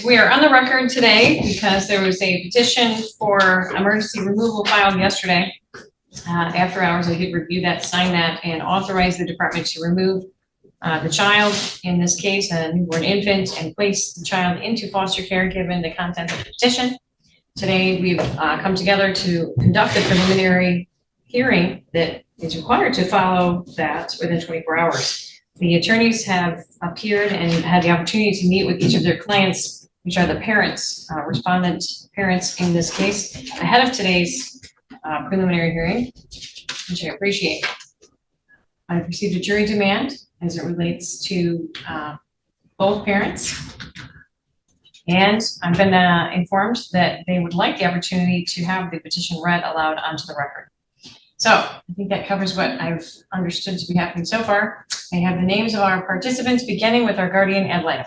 we are on the record today because there was a petition for emergency removal filed yesterday. After hours, I did review that, sign that, and authorize the department to remove the child, in this case, a newborn infant, and place the child into foster care given the content of the petition. Today, we've come together to conduct a preliminary hearing that is required to follow that within 24 hours. The attorneys have appeared and had the opportunity to meet with each of their clients, which are the parents, respondent parents in this case, ahead of today's preliminary hearing, which I appreciate. I've received a jury demand as it relates to both parents. And I've been informed that they would like the opportunity to have the petition read aloud onto the record. So I think that covers what I've understood to be happening so far. I have the names of our participants, beginning with our guardian ad litem.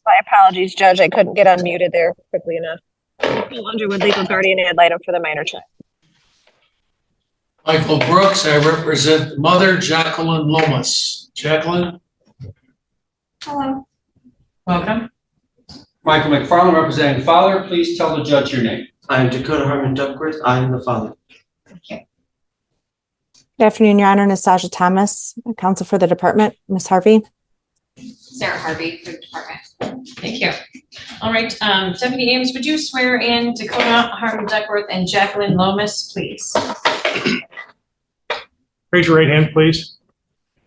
My apologies, Judge. I couldn't get unmuted there quickly enough. Michael Underwood, legal guardian ad litem for the minor child. Michael Brooks, I represent the mother, Jacqueline Lomas. Jacqueline? Hello. Welcome. Michael McFarland, representing the father. Please tell the judge your name. I am Dakota Harmon Duckworth. I am the father. Thank you. Good afternoon, Your Honor. Nastasia Thomas, counsel for the department. Ms. Harvey. Sarah Harvey for the department. Thank you. All right, Deputy Ames, would you swear in Dakota Harmon Duckworth and Jacqueline Lomas, please? Raise your right hand, please.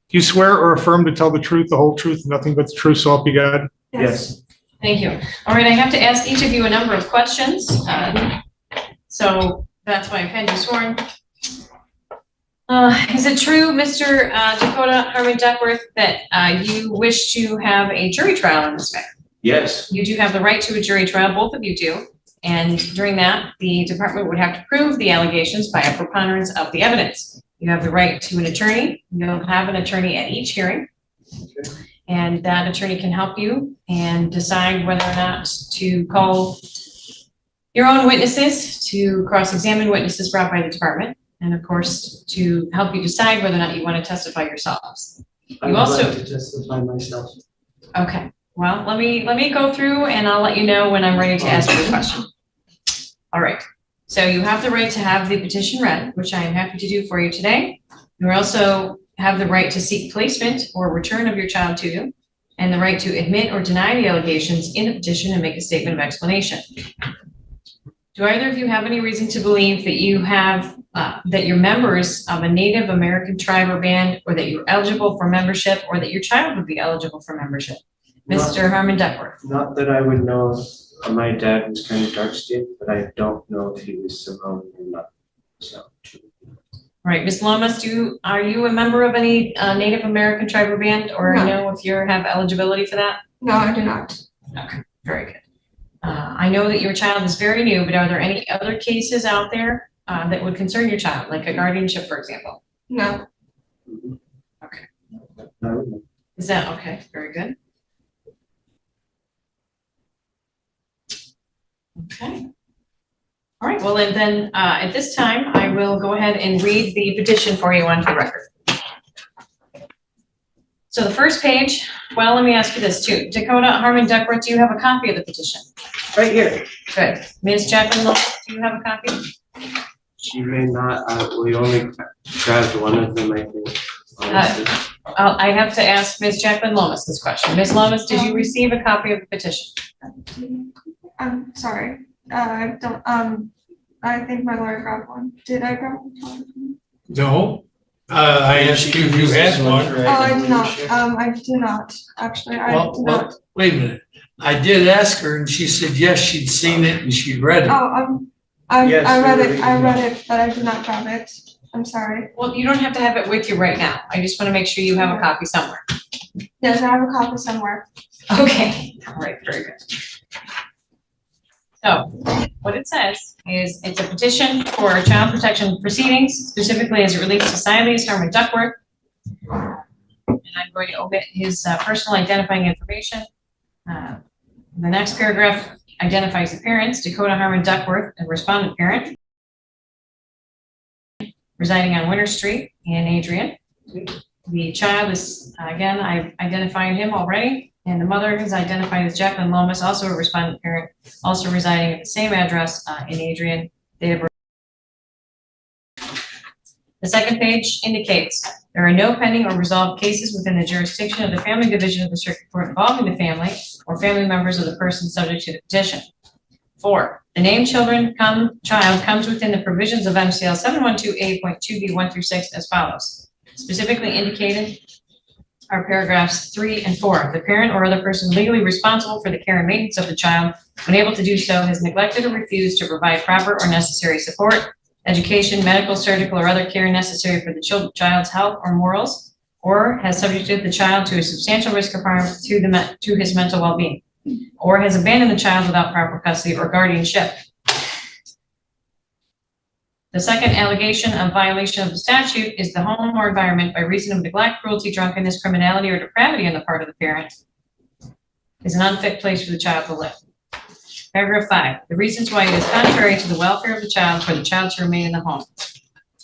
Do you swear or affirm to tell the truth, the whole truth, and nothing but the truth, so help you God? Yes. Thank you. All right, I have to ask each of you a number of questions. So that's why I've had you sworn. Is it true, Mr. Dakota Harmon Duckworth, that you wish to have a jury trial in this matter? Yes. You do have the right to a jury trial, both of you do. And during that, the department would have to prove the allegations by a preponderance of the evidence. You have the right to an attorney. You'll have an attorney at each hearing. Okay. And that attorney can help you and decide whether or not to call your own witnesses, to cross-examine witnesses brought by the department, and of course, to help you decide whether or not you want to testify yourselves. I would like to testify myself. Okay. Well, let me go through and I'll let you know when I'm ready to ask you a question. All right. So you have the right to have the petition read, which I am happy to do for you today. You also have the right to seek placement or return of your child to you, and the right to admit or deny the allegations in the petition and make a statement of explanation. Do either of you have any reason to believe that you have that you're members of a Native American tribe or band, or that you're eligible for membership, or that your child would be eligible for membership? Mr. Harmon Duckworth. Not that I would know if my dad was kind of dark skinned, but I don't know if he was Samoan or not. So. All right, Ms. Lomas, are you a member of any Native American tribe or band, or No. know if you have eligibility for that? No, I do not. Okay, very good. I know that your child is very new, but are there any other cases out there that would concern your child, like a guardianship, for example? No. Okay. No. Is that okay? Very good. Okay. All right, well, and then at this time, I will go ahead and read the petition for you onto the record. So the first page, well, let me ask you this too. Dakota Harmon Duckworth, do you have a copy of the petition? Right here. Good. Ms. Jacqueline Lopez, do you have a copy? She may not. We only grabbed one of them, I think. I have to ask Ms. Jacqueline Lomas this question. Ms. Lomas, did you receive a copy of the petition? I'm sorry. I don't. I think my lawyer grabbed one. Did I grab one? No. I asked you if you had one. Oh, I do not. I do not. Actually, I do not. Wait a minute. I did ask her, and she said yes, she'd seen it and she'd read it. Oh, Yes, I read it. I read it, but I did not grab it. I'm sorry. Well, you don't have to have it with you right now. I just want to make sure you have a copy somewhere. Yes, I have a copy somewhere. Okay. All right. Very good. So what it says is it's a petition for child protection proceedings, specifically as it relates to Silas Harmon Duckworth. And I'm going to omit his personal identifying information. The next paragraph identifies the parents, Dakota Harmon Duckworth, a respondent parent, residing on Winter Street in Adrian. The child is, again, I've identified him already, and the mother is identified as Jacqueline Lomas, also a respondent parent, also residing at the same address in Adrian. Date of birth. The second page indicates there are no pending or resolved cases within the jurisdiction of the Family Division of the Circuit Court involving the family or family members of the person subject to the petition. 4, the named child comes within the provisions of MCL 712A.2B1 through 6 as follows. Specifically indicated are paragraphs 3 and 4. The parent or other person legally responsible for the care and maintenance of the child, when able to do so, has neglected or refused to provide proper or necessary support, education, medical, surgical, or other care necessary for the child's health or morals, or has subjected the child to a substantial risk of harm to his mental well-being, or has abandoned the child without proper custody or guardianship. The second allegation of violation of the statute is the home or environment by reason of neglect, cruelty, drunkenness, criminality, or depravity on the part of the parent is an unfit place for the child to live. Paragraph 5, the reasons why it is contrary to the welfare of the child for the child to remain in the home.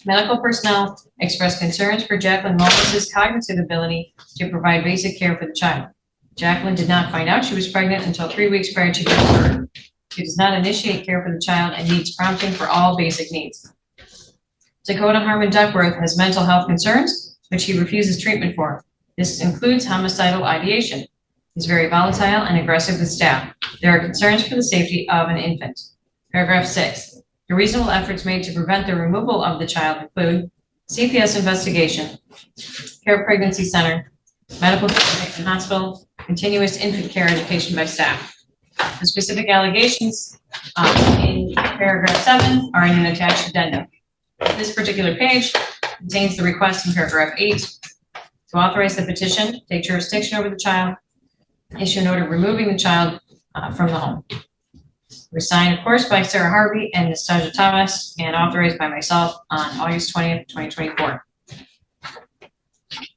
Medical personnel expressed concerns for Jacqueline Lomas's cognitive ability to provide basic care for the child. Jacqueline did not find out she was pregnant until 3 weeks prior to giving birth. She does not initiate care for the child and needs prompting for all basic needs. Dakota Harmon Duckworth has mental health concerns, which he refuses treatment for. This includes homicidal ideation. He's very volatile and aggressive with staff. There are concerns for the safety of an infant. Paragraph 6. The reasonable efforts made to prevent the removal of the child include CPS investigation, care pregnancy center, medical care hospital, continuous infant care education by staff. The specific allegations in paragraph 7 are in an attached addendum. This particular page contains the request in paragraph 8 to authorize the petition, take jurisdiction over the child, issue an order removing the child from the home. We're signed, of course, by Sarah Harvey and Nastasia Thomas, and authorized by myself on August 20th, 2024.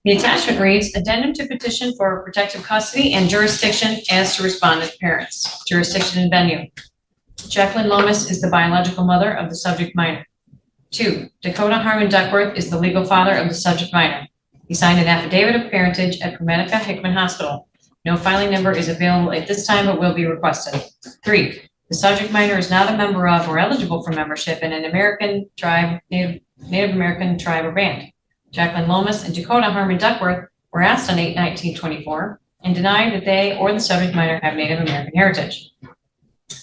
The attachment reads, addendum to petition for protective custody and jurisdiction as to respondent parents. Jurisdiction and venue. Jacqueline Lomas is the biological mother of the subject minor. 2, Dakota Harmon Duckworth is the legal father of the subject minor. He signed an affidavit of parentage at Prometica Hickman Hospital. No filing number is available at this time, but will be requested. 3, the subject minor is not a member of or eligible for membership in an American tribe, Native American tribe or band. Jacqueline Lomas and Dakota Harmon Duckworth were asked on 8/19/24 and denied that they or the subject minor have Native American heritage.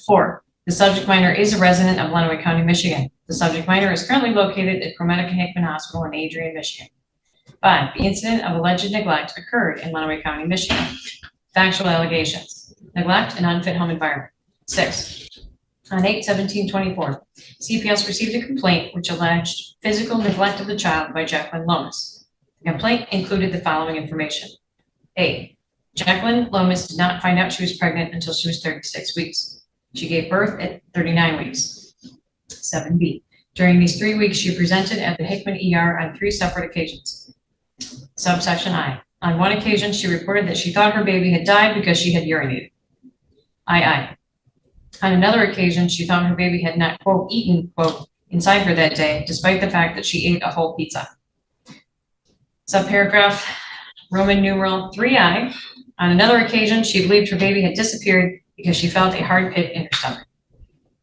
4, the subject minor is a resident of Lenawee County, Michigan. The subject minor is currently located at Prometica Hickman Hospital in Adrian, Michigan. 5, the incident of alleged neglect occurred in Lenawee County, Michigan. Factual allegations: neglect and unfit home environment. 6, on 8/17/24, CPS received a complaint which alleged physical neglect of the child by Jacqueline Lomas. The complaint included the following information. A, Jacqueline Lomas did not find out she was pregnant until she was 36 weeks. She gave birth at 39 weeks. 7B, during these 3 weeks, she presented at the Hickman ER on 3 separate occasions. Subsection I, on one occasion, she reported that she thought her baby had died because she had urinated. II, on another occasion, she thought her baby had not, quote, eaten, quote, inside her that day, despite the fact that she ate a whole pizza. Subparagraph Roman numeral 3I, on another occasion, she believed her baby had disappeared because she felt a hard pit in her stomach.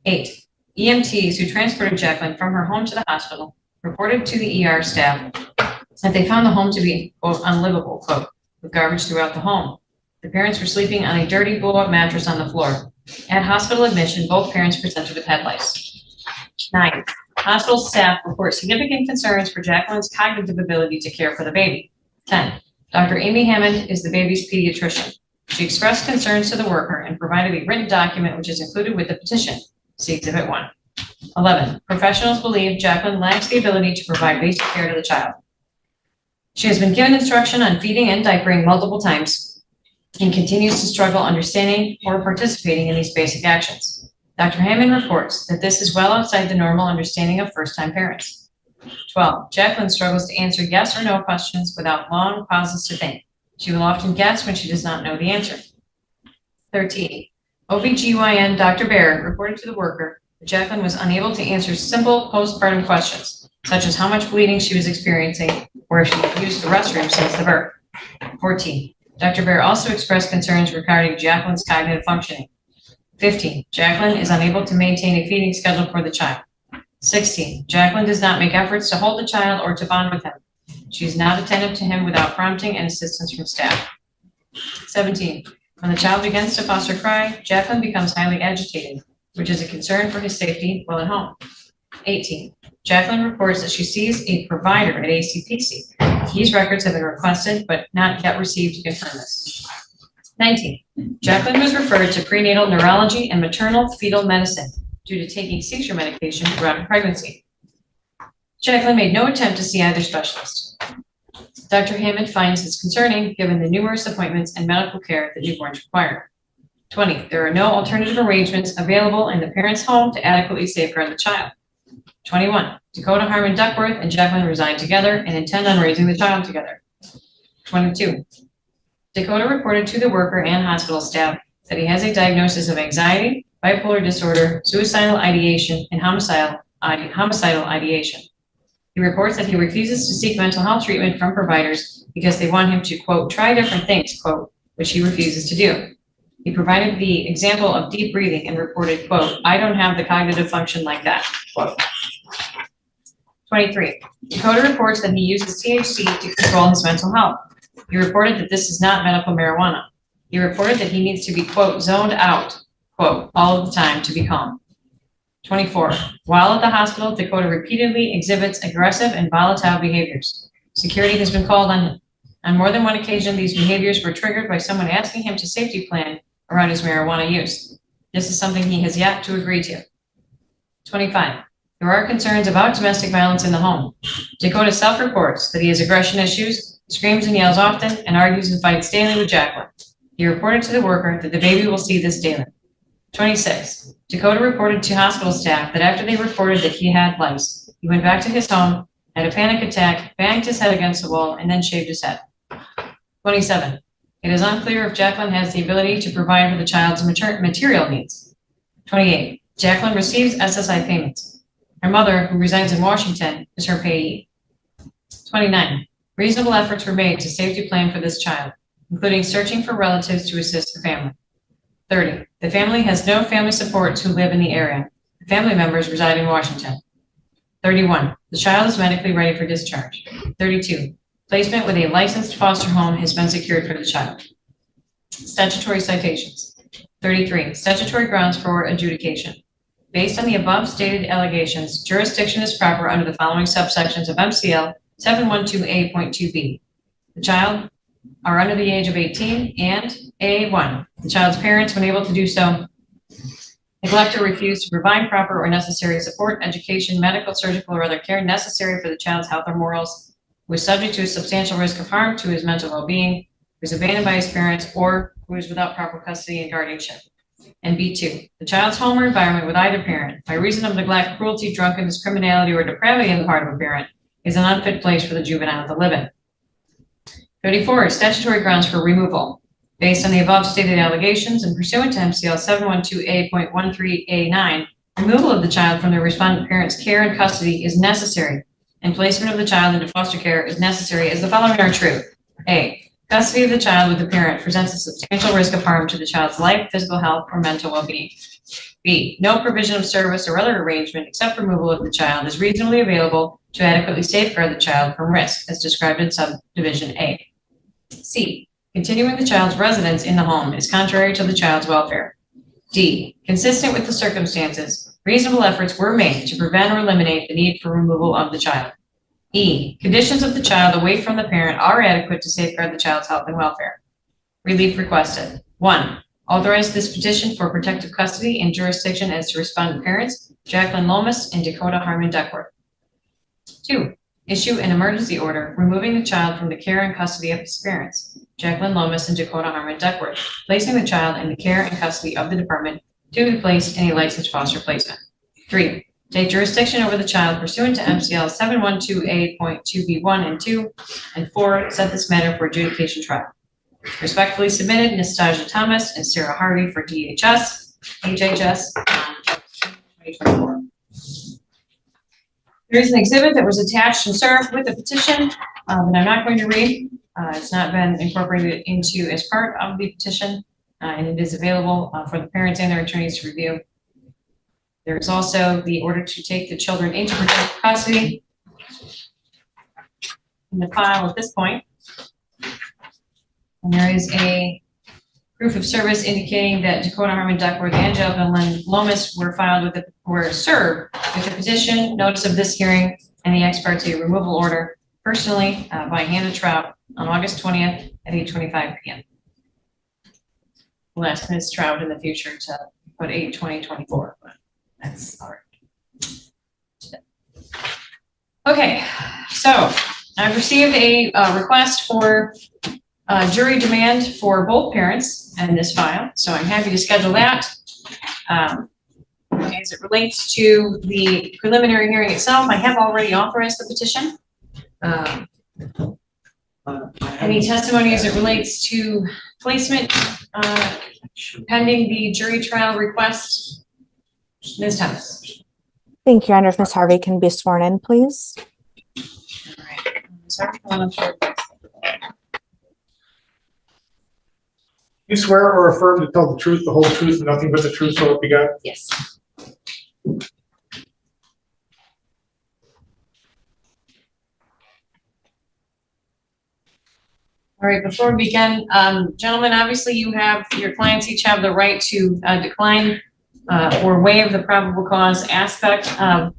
8, EMTs who transported Jacqueline from her home to the hospital reported to the ER staff that they found the home to be, quote, unlivable, quote, with garbage throughout the home. The parents were sleeping on a dirty blow-up mattress on the floor. At hospital admission, both parents presented with head lice. 9, hospital staff report significant concerns for Jacqueline's cognitive ability to care for the baby. 10, Dr. Amy Hammond is the baby's pediatrician. She expressed concerns to the worker and provided a written document which is included with the petition. See Exhibit 1. 11, professionals believe Jacqueline lacks the ability to provide basic care to the child. She has been given instruction on feeding and diapering multiple times and continues to struggle understanding or participating in these basic actions. Dr. Hammond reports that this is well outside the normal understanding of first-time parents. 12, Jacqueline struggles to answer yes or no questions without long pauses to think. She will often guess when she does not know the answer. 13, OBGYN Dr. Baird reported to the worker that Jacqueline was unable to answer simple postpartum questions. such as how much bleeding she was experiencing or if she had used the restroom since the birth. 14. Dr. Bear also expressed concerns regarding Jacqueline's cognitive functioning. 15. Jacqueline is unable to maintain a feeding schedule for the child. 16. Jacqueline does not make efforts to hold the child or to bond with him. She is not attentive to him without prompting and assistance from staff. 17. When the child begins to fuss or cry, Jacqueline becomes highly agitated, which is a concern for his safety while at home. 18. Jacqueline reports that she sees a provider at ACPC. These records have been requested but not yet received to confirm this. 19. Jacqueline was referred to prenatal neurology and maternal fetal medicine due to taking seizure medication throughout her pregnancy. Jacqueline made no attempt to see either specialist. Dr. Hammond finds this concerning given the numerous appointments and medical care that newborns require. 20. There are no alternative arrangements available in the parent's home to adequately safeguard the child. 21. Dakota Harmon Duckworth and Jacqueline reside together and intend on raising the child together. 22. Dakota reported to the worker and hospital staff that he has a diagnosis of anxiety, bipolar disorder, suicidal ideation, and homicidal ideation. He reports that he refuses to seek mental health treatment from providers because they want him to, quote, try different things, quote, which he refuses to do. He provided the example of deep breathing and reported, quote, I don't have the cognitive function like that, quote. 23. Dakota reports that he uses THC to control his mental health. He reported that this is not medical marijuana. He reported that he needs to be, quote, zoned out, quote, all of the time to be calm. 24. While at the hospital, Dakota repeatedly exhibits aggressive and volatile behaviors. Security has been called on him. On more than one occasion, these behaviors were triggered by someone asking him to safety plan around his marijuana use. This is something he has yet to agree to. 25. There are concerns about domestic violence in the home. Dakota self-reports that he has aggression issues, screams and yells often, and argues and fights daily with Jacqueline. He reported to the worker that the baby will see this daily. 26. Dakota reported to hospital staff that after they reported that he had lice, he went back to his home, had a panic attack, banged his head against the wall, and then shaved his head. 27. It is unclear if Jacqueline has the ability to provide for the child's material needs. 28. Jacqueline receives SSI payments. Her mother, who resides in Washington, is her payee. 29. Reasonable efforts were made to safety plan for this child, including searching for relatives to assist the family. 30. The family has no family supports who live in the area. The family members reside in Washington. 31. The child is medically ready for discharge. 32. Placement with a licensed foster home has been secured for the child. Statutory citations. 33. Statutory grounds for adjudication. Based on the above stated allegations, jurisdiction is proper under the following subsections of MCL 712A.2b. The child are under the age of 18, and A1, the child's parents, when able to do so, neglect or refuse to provide proper or necessary support, education, medical, surgical, or other care necessary for the child's health or morals, who is subject to a substantial risk of harm to his mental well-being, who is abandoned by his parents, or who is without proper custody and guardianship. And B2, the child's home or environment with either parent, by reason of neglect, cruelty, drunkenness, criminality, or depravity on the part of a parent, is an unfit place for the juvenile to live in. 34, statutory grounds for removal. Based on the above stated allegations and pursuant to MCL 712A.13A9, removal of the child from the respondent parent's care and custody is necessary, and placement of the child into foster care is necessary as the following are true. A, custody of the child with the parent presents a substantial risk of harm to the child's life, physical health, or mental well-being. B, no provision of service or other arrangement except removal of the child is reasonably available to adequately safeguard the child from risk as described in subdivision A. C, continuing the child's residence in the home is contrary to the child's welfare. D, consistent with the circumstances, reasonable efforts were made to prevent or eliminate the need for removal of the child. E, conditions of the child away from the parent are adequate to safeguard the child's health and welfare. Relief requested. 1, authorize this petition for protective custody and jurisdiction as to respondent parents, Jacqueline Lomas and Dakota Harmon Duckworth. 2, issue an emergency order removing the child from the care and custody of his parents, Jacqueline Lomas and Dakota Harmon Duckworth, placing the child in the care and custody of the department to be placed in a licensed foster placement. 3, take jurisdiction over the child pursuant to MCL 712A.2b1 and 2, and 4, set this matter for adjudication trial. Respectfully submitted, Nastasia Thomas and Sarah Harvey for DHS, HHS, 2024. There is an exhibit that was attached and served with the petition that I'm not going to read. It's not been incorporated into as part of the petition, and it is available for the parents and their attorneys to review. There is also the order to take the children into protective custody in the file at this point. And there is a proof of service indicating that Dakota Harmon Duckworth and Jacqueline Lomas were served with the petition, notice of this hearing, and the ex parte removal order personally by Hannah Trout on August 20th at 8:25 p.m. We'll ask Ms. Trout in the future to put 8/20/24, but that's all right. Okay, so I've received a request for jury demand for both parents in this file, so I'm happy to schedule that. As it relates to the preliminary hearing itself, I have already authorized the petition. Any testimony as it relates to placement pending the jury trial request? Ms. Thomas. Thank you, Your Honor. If Ms. Harvey can be sworn in, please. All right. Sorry, I'm sure. You swear or affirm to tell the truth, the whole truth, and nothing but the truth, so help you God? Yes. All right, before we begin, gentlemen, obviously your clients each have the right to decline or waive the probable cause aspect of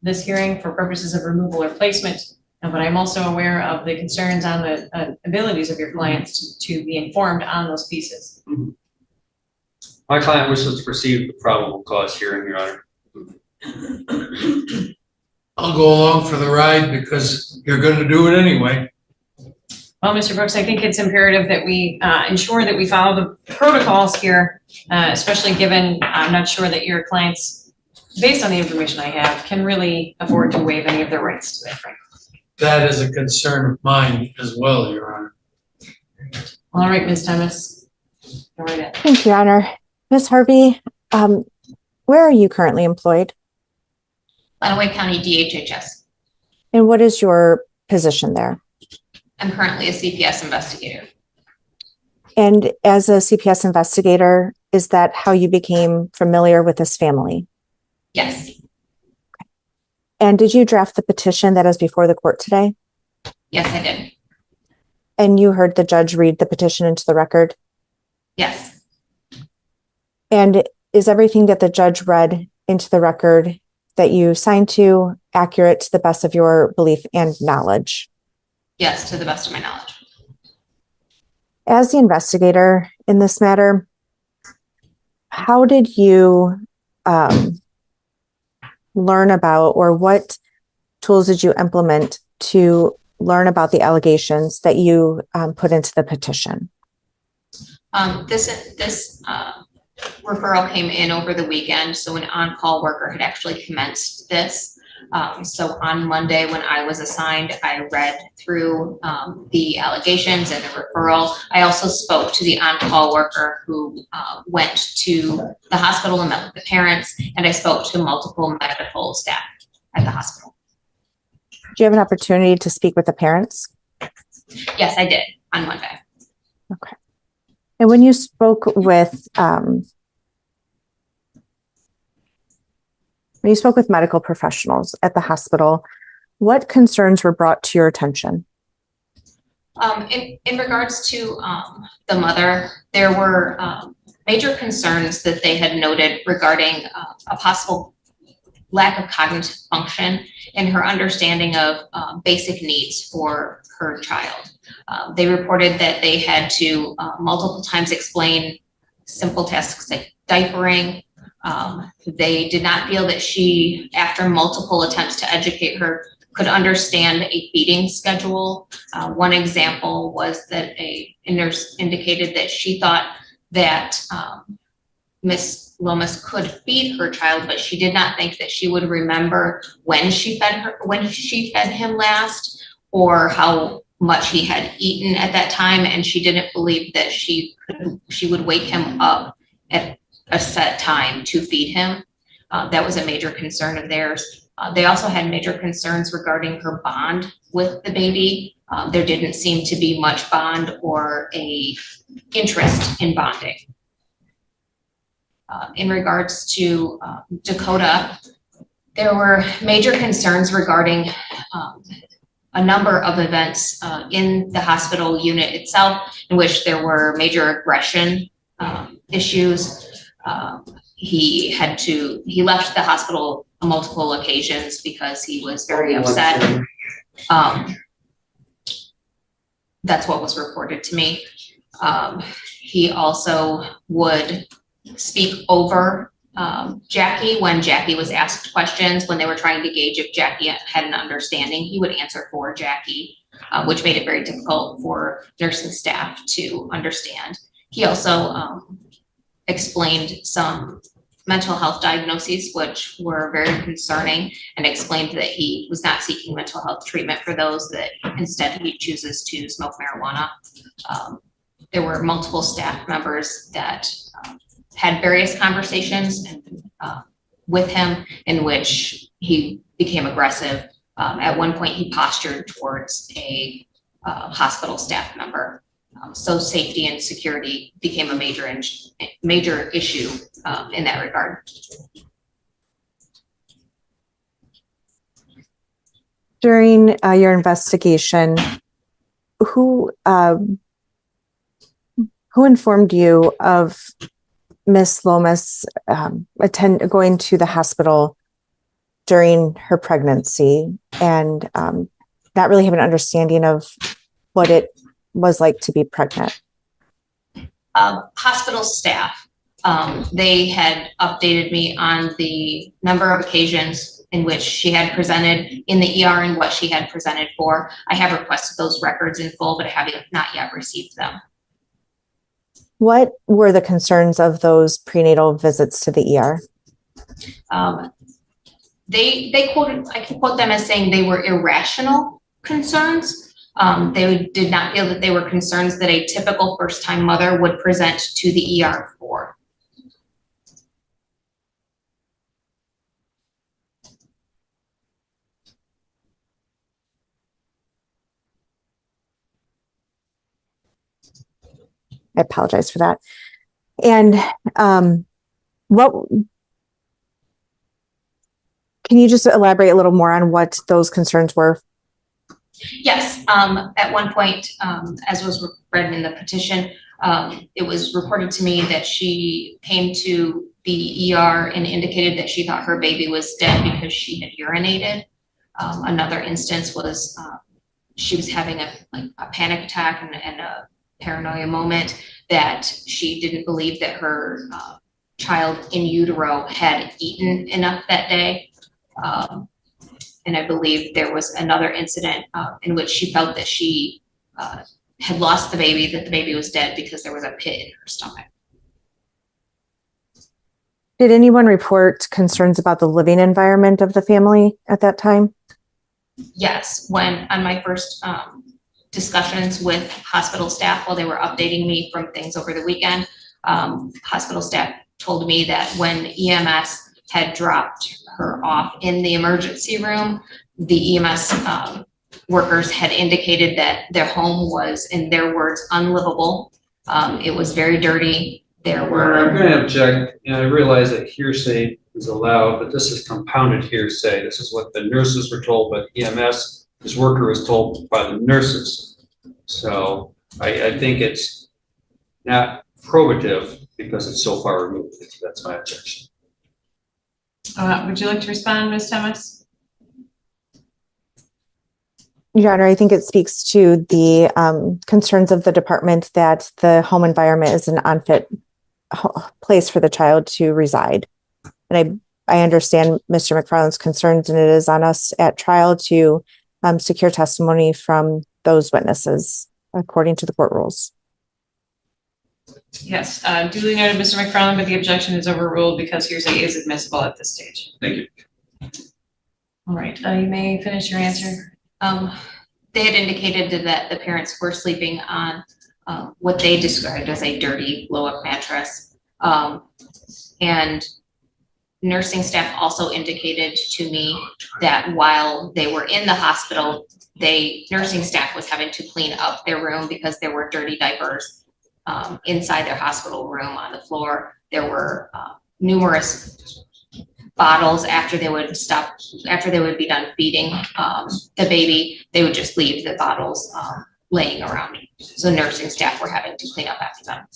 this hearing for purposes of removal or placement. But I'm also aware of the concerns on the abilities of your clients to be informed on those pieces. My client wishes to proceed with probable cause hearing, Your Honor. I'll go along for the ride because you're going to do it anyway. Well, Mr. Brooks, I think it's imperative that we ensure that we follow the protocols here, especially given I'm not sure that your clients, based on the information I have, can really afford to waive any of their rights to that, frankly. That is a concern of mine as well, Your Honor. All right, Ms. Thomas. Go right ahead. Thank you, Your Honor. Ms. Harvey, where are you currently employed? Lenawee County DHHS. And what is your position there? I'm currently a CPS investigator. And as a CPS investigator, is that how you became familiar with this family? Yes. And did you draft the petition that is before the court today? Yes, I did. And you heard the judge read the petition into the record? Yes. And is everything that the judge read into the record that you signed to accurate to the best of your belief and knowledge? Yes, to the best of my knowledge. As the investigator in this matter, how did you learn about, or what tools did you implement to learn about the allegations that you put into the petition? This referral came in over the weekend, so an on-call worker had actually commenced this. So on Monday, when I was assigned, I read through the allegations and the referral. I also spoke to the on-call worker who went to the hospital and met with the parents, and I spoke to multiple medical staff at the hospital. Do you have an opportunity to speak with the parents? Yes, I did on Monday. Okay. And when you spoke with medical professionals at the hospital, what concerns were brought to your attention? In regards to the mother, there were major concerns that they had noted regarding a possible lack of cognitive function in her understanding of basic needs for her child. They reported that they had to multiple times explain simple tasks like diapering. They did not feel that she, after multiple attempts to educate her, could understand a feeding schedule. One example was that a nurse indicated that she thought that Miss Lomas could feed her child, but she did not think that she would remember when she fed him last, or how much he had eaten at that time, and she didn't believe that she would wake him up at a set time to feed him. That was a major concern of theirs. They also had major concerns regarding her bond with the baby. There didn't seem to be much bond or a interest in bonding. In regards to Dakota, there were major concerns regarding a number of events in the hospital unit itself in which there were major aggression issues. He left the hospital on multiple occasions because he was very upset. That's what was reported to me. He also would speak over Jackie when Jackie was asked questions. When they were trying to gauge if Jackie had an understanding, he would answer for Jackie, which made it very difficult for nursing staff to understand. He also explained some mental health diagnoses, which were very concerning, and explained that he was not seeking mental health treatment for those, that instead he chooses to smoke marijuana. There were multiple staff members that had various conversations with him in which he became aggressive. At one point, he postured towards a hospital staff member. So safety and security became a major issue in that regard. During your investigation, who informed you of Miss Lomas going to the hospital during her pregnancy and not really have an understanding of what it was like to be pregnant? Hospital staff. They had updated me on the number of occasions in which she had presented in the ER and what she had presented for. I have requested those records in full, but I have not yet received them. What were the concerns of those prenatal visits to the ER? They quoted, I can quote them as saying they were irrational concerns. They did not feel that they were concerns that a typical first-time mother would present to the ER for. I apologize for that. And can you just elaborate a little more on what those concerns were? Yes, at one point, as was read in the petition, it was reported to me that she came to the ER and indicated that she thought her baby was dead because she had urinated. Another instance was she was having a panic attack and a paranoia moment, that she didn't believe that her child in utero had eaten enough that day. And I believe there was another incident in which she felt that she had lost the baby, that the baby was dead because there was a pit in her stomach. Did anyone report concerns about the living environment of the family at that time? Yes, when on my first discussions with hospital staff while they were updating me from things over the weekend, hospital staff told me that when EMS had dropped her off in the emergency room, the EMS workers had indicated that their home was, in their words, unlivable. It was very dirty. There were... I'm going to object, and I realize that hearsay is allowed, but this is compounded hearsay. This is what the nurses were told, but EMS, this worker was told by the nurses. So I think it's not probative because it's so far removed. That's my objection. Would you like to respond, Ms. Thomas? Your Honor, I think it speaks to the concerns of the department that the home environment is an unfit place for the child to reside. And I understand Mr. McFarland's concerns, and it is on us at trial to secure testimony from those witnesses according to the court rules. Yes, duly noted, Mr. McFarland, but the objection is overruled because hearsay is admissible at this stage. Thank you. All right, you may finish your answer. They had indicated that the parents were sleeping on what they described as a dirty blow-up mattress. And nursing staff also indicated to me that while they were in the hospital, nursing staff was having to clean up their room because there were dirty diapers inside their hospital room on the floor. There were numerous bottles after they would be done feeding the baby. They would just leave the bottles laying around. So nursing staff were having to clean up after them.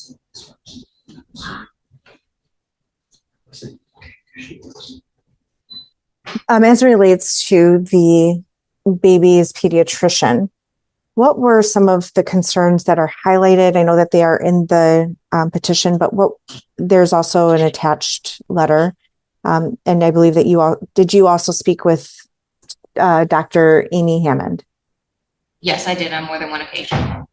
As it relates to the baby's pediatrician, what were some of the concerns that are highlighted? I know that they are in the petition, but there's also an attached letter. And I believe that did you also speak with Dr. Amy Hammond? Yes, I did on more than one occasion.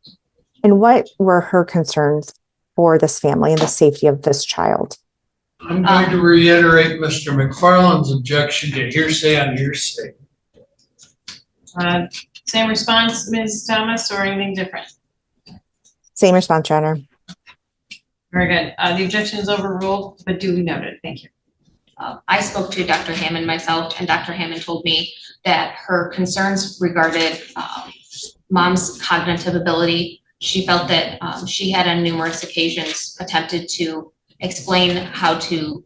And what were her concerns for this family and the safety of this child? I'm going to reiterate Mr. McFarland's objection to hearsay on hearsay. Same response, Ms. Thomas, or anything different? Same response, Your Honor. Very good. The objection is overruled, but duly noted. Thank you. I spoke to Dr. Hammond myself, and Dr. Hammond told me that her concerns regarded mom's cognitive ability. She felt that she had on numerous occasions attempted to explain how to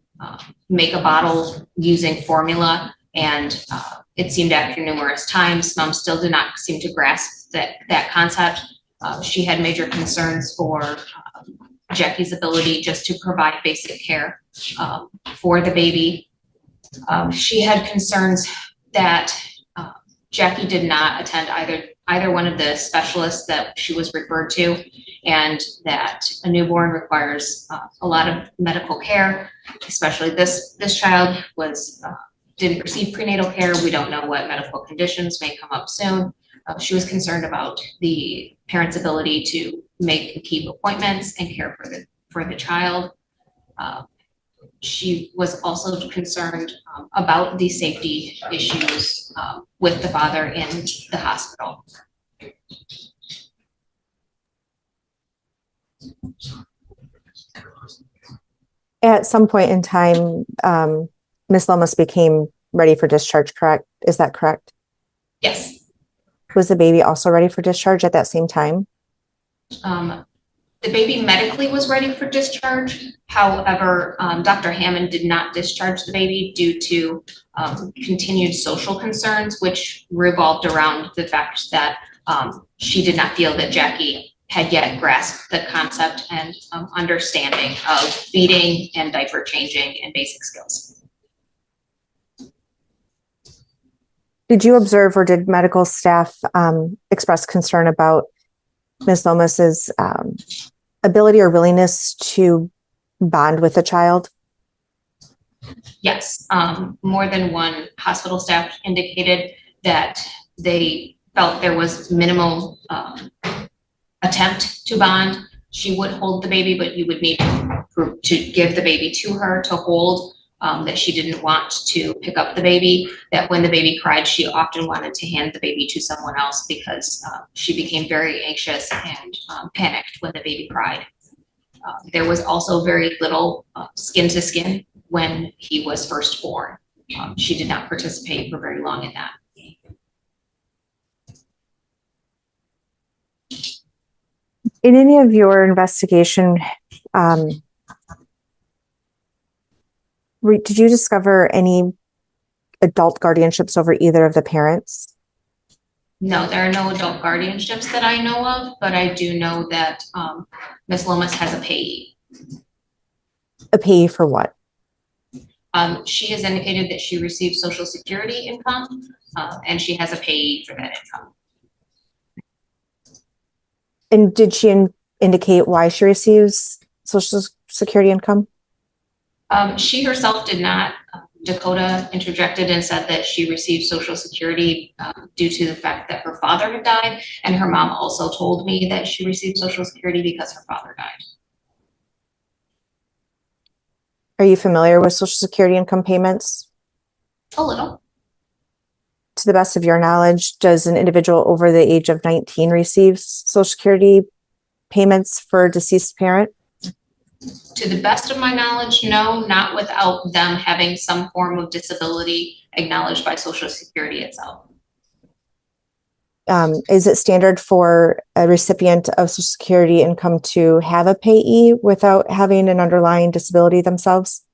make a bottle using formula, and it seemed after numerous times, mom still did not seem to grasp that concept. She had major concerns for Jackie's ability just to provide basic care for the baby. She had concerns that Jackie did not attend either one of the specialists that she was referred to, and that a newborn requires a lot of medical care, especially this child didn't receive prenatal care. We don't know what medical conditions may come up soon. She was concerned about the parent's ability to make and keep appointments and care for the child. She was also concerned about the safety issues with the father in the hospital. At some point in time, Ms. Lomas became ready for discharge, correct? Is that correct? Yes. Was the baby also ready for discharge at that same time? The baby medically was ready for discharge. However, Dr. Hammond did not discharge the baby due to continued social concerns, which revolved around the fact that she did not feel that Jackie had yet grasped the concept and understanding of feeding and diaper changing and basic skills. Did you observe, or did medical staff express concern about Ms. Lomas's ability or willingness to bond with the child? Yes, more than one hospital staff indicated that they felt there was minimal attempt to bond. She would hold the baby, but you would need to give the baby to her to hold, that she didn't want to pick up the baby, that when the baby cried, she often wanted to hand the baby to someone else because she became very anxious and panicked when the baby cried. There was also very little skin to skin when he was first born. She did not participate for very long in that. In any of your investigation, did you discover any adult guardianships over either of the parents? No, there are no adult guardianships that I know of, but I do know that Ms. Lomas has a payee. A payee for what? She has indicated that she receives Social Security income, and she has a payee for that income. And did she indicate why she receives Social Security income? She herself did not. Dakota interjected and said that she received Social Security due to the fact that her father had died, and her mom also told me that she received Social Security because her father died. Are you familiar with Social Security income payments? A little. To the best of your knowledge, does an individual over the age of 19 receive Social Security payments for a deceased parent? To the best of my knowledge, no, not without them having some form of disability acknowledged by Social Security itself. Is it standard for a recipient of Social Security income to have a payee without having an underlying disability themselves?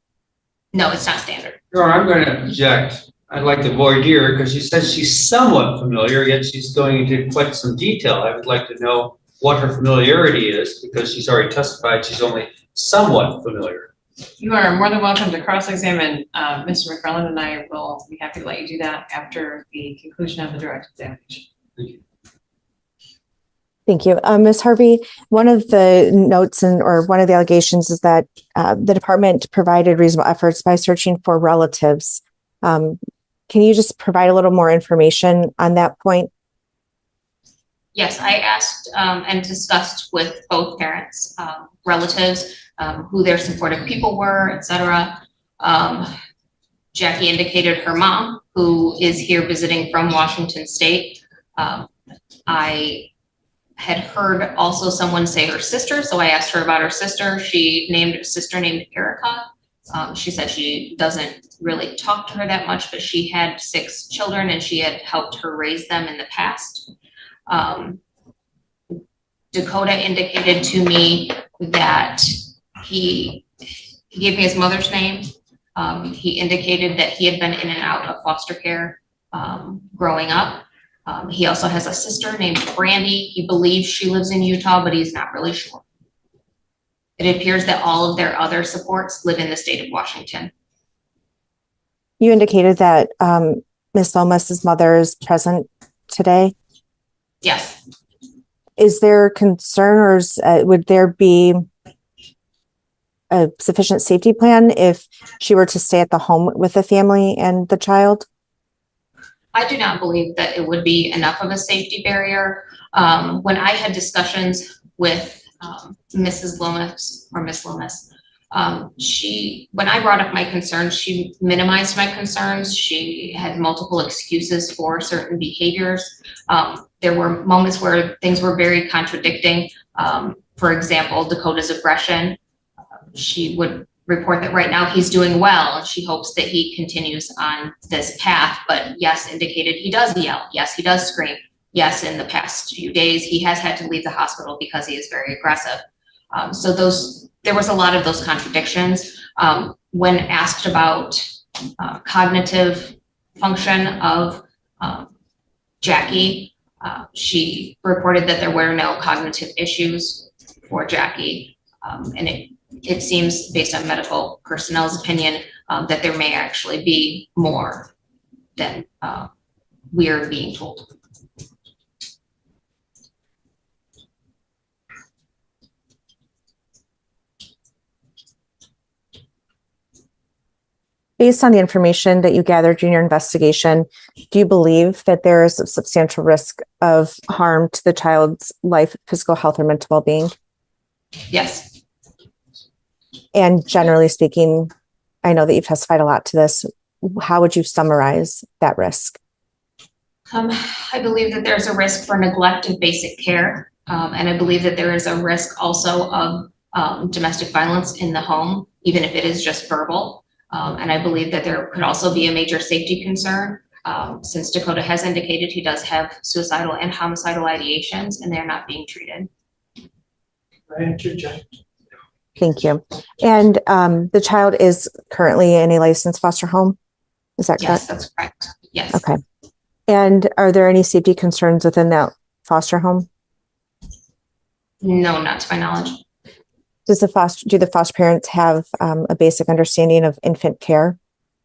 No, it's not standard. Your Honor, I'm going to object. I'd like to voir dire because she says she's somewhat familiar, yet she's going into quite some detail. I would like to know what her familiarity is because she's already testified she's only somewhat familiar. You are more than welcome to cross-examine Mr. McFarland, and I will be happy to let you do that after the conclusion of the direct examination. Thank you. Ms. Harvey, one of the notes or one of the allegations is that the department provided reasonable efforts by searching for relatives. Can you just provide a little more information on that point? Yes, I asked and discussed with both parents, relatives, who their supportive people were, etc. Jackie indicated her mom, who is here visiting from Washington State. I had heard also someone say her sister, so I asked her about her sister. She named a sister named Erica. She said she doesn't really talk to her that much, but she had 6 children and she had helped her raise them in the past. Dakota indicated to me that he gave me his mother's name. He indicated that he had been in and out of foster care growing up. He also has a sister named Brandy. He believes she lives in Utah, but he's not really sure. It appears that all of their other supports live in the state of Washington. You indicated that Ms. Lomas's mother is present today. Yes. Is there concern or would there be a sufficient safety plan if she were to stay at the home with the family and the child? I do not believe that it would be enough of a safety barrier. When I had discussions with Mrs. Lomas or Miss Lomas, when I brought up my concerns, she minimized my concerns. She had multiple excuses for certain behaviors. There were moments where things were very contradicting. For example, Dakota's aggression. She would report that right now he's doing well and she hopes that he continues on this path, but yes, indicated he does yell. Yes, he does scream. Yes, in the past few days, he has had to leave the hospital because he is very aggressive. So there was a lot of those contradictions. When asked about cognitive function of Jackie, she reported that there were no cognitive issues for Jackie. And it seems, based on medical personnel's opinion, that there may actually be more than we are being told. Based on the information that you gathered in your investigation, do you believe that there is a substantial risk of harm to the child's life, physical health, or mental well-being? Yes. And generally speaking, I know that you've testified a lot to this. How would you summarize that risk? I believe that there's a risk for neglect of basic care. And I believe that there is a risk also of domestic violence in the home, even if it is just verbal. And I believe that there could also be a major safety concern since Dakota has indicated he does have suicidal and homicidal ideations and they're not being treated. I interject. Thank you. And the child is currently in a licensed foster home? Is that correct? Yes, that's correct. Yes. Okay. And are there any safety concerns within that foster home? No, not to my knowledge. Do the foster parents have a basic understanding of infant care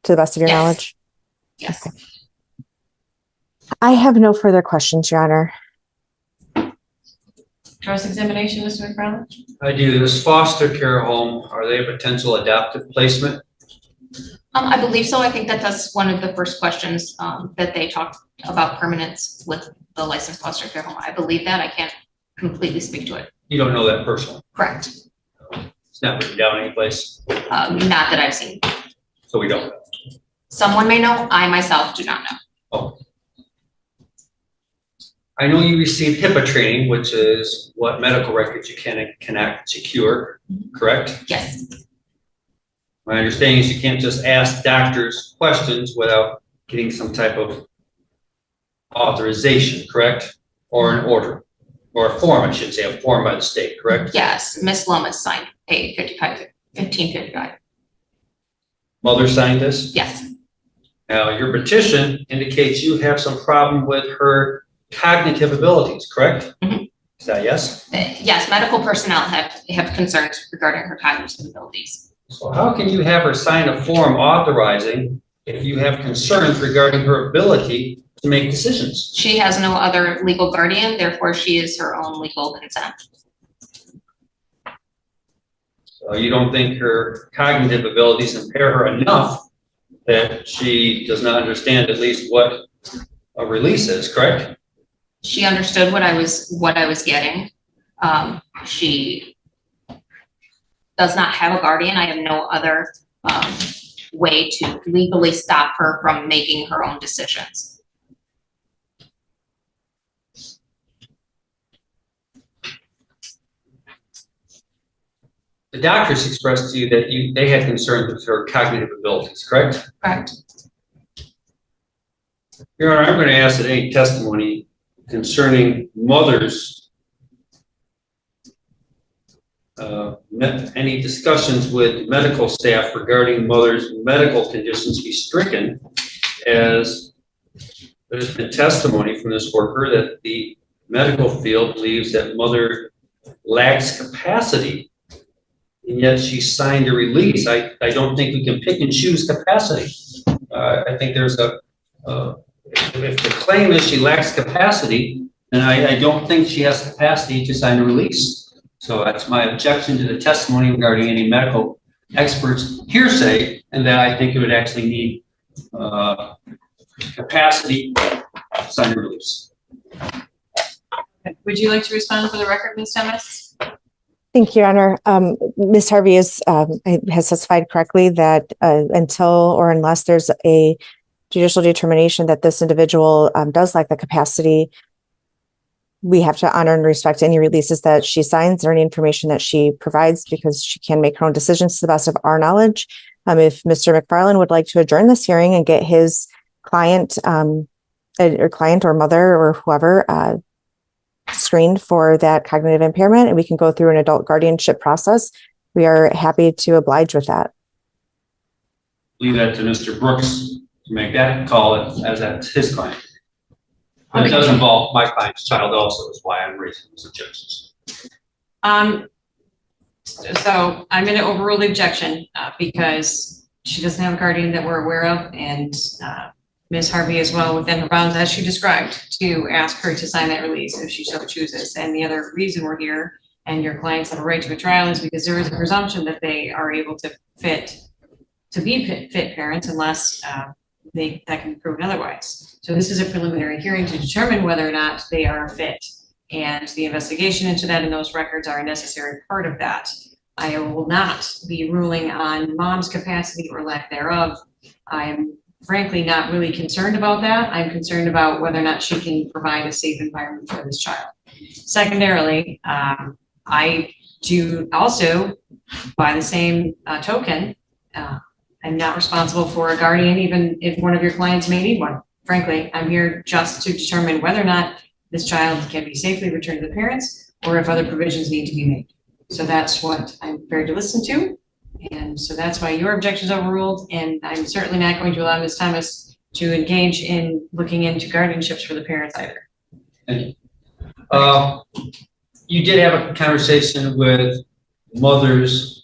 to the best of your knowledge? Yes. Okay. I have no further questions, Your Honor. Cross-examination, Mr. McFarland? I do. This foster care home, are they a potential adaptive placement? I believe so. I think that that's one of the first questions that they talked about permanence with the licensed foster care home. I believe that. I can't completely speak to it. You don't know that personally? Correct. It's not written down anyplace? Not that I've seen. So we don't know. Someone may know. I myself do not know. Oh. I know you received HIPAA training, which is what medical records you cannot secure, correct? Yes, My understanding is you can't just ask doctors questions without getting some type of authorization, correct? Or an order, or a form, I should say, a form by the state, correct? yes, Miss Lomas signed a 1555. Mother signed this? Yes, Now, your petition indicates you have some problem with her cognitive abilities, correct? Mhm. Is that yes? yes, medical personnel have concerns regarding her cognitive abilities. So how can you have her sign a form authorizing if you have concerns regarding her ability to make decisions? She has no other legal guardian, therefore she is her own legal consent. So you don't think her cognitive abilities impair her enough that she does not understand at least what a release is, correct? She understood what I was getting. She does not have a guardian. I have no other way to legally stop her from making her own decisions. The doctors expressed to you that they had concerns with her cognitive abilities, correct? Correct. Your Honor, I'm going to ask that any testimony concerning mothers, any discussions with medical staff regarding mothers' medical conditions be stricken, as there's been testimony from this worker that the medical field believes that mother lacks capacity, and yet she signed a release. I don't think we can pick and choose capacity. I think there's if the claim is she lacks capacity, then I don't think she has capacity to sign a release. So that's my objection to the testimony regarding any medical experts hearsay, and that I think it would actually need capacity to sign a release. Would you like to respond for the record, Ms. Demis? Thank you, Your Honor. Ms. Harvey has testified correctly that until or unless there's a judicial determination that this individual does lack the capacity, we have to honor and respect any releases that she signs or any information that she provides, because she can make her own decisions to the best of our knowledge. If Mr. McFarland would like to adjourn this hearing and get his client or mother or whoever screened for that cognitive impairment, and we can go through an adult guardianship process, we are happy to oblige with that. Leave that to Mr. Brooks to make that call as that's his client. But it does involve my client's child also, is why I'm raising those objections. So I'm going to overrule the objection because she doesn't have a guardian that we're aware of, and Ms. Harvey as well within her bounds, as she described, to ask her to sign that release if she so chooses. And the other reason we're here and your clients have a right to a trial is because there is a presumption that they are able to be fit parents unless that can be proven otherwise. So this is a preliminary hearing to determine whether or not they are fit, and the investigation into that and those records are a necessary part of that. I will not be ruling on mom's capacity or lack thereof. I'm frankly not really concerned about that. I'm concerned about whether or not she can provide a safe environment for this child. Secondarily, I do also, by the same token, I'm not responsible for a guardian, even if one of your clients may need one. Frankly, I'm here just to determine whether or not this child can be safely returned to the parents, or if other provisions need to be made. So that's what I'm prepared to listen to. And so that's why your objection is overruled. And I'm certainly not going to allow Ms. Thomas to engage in looking into guardianships for the parents either. Thank you. You did have a conversation with mothers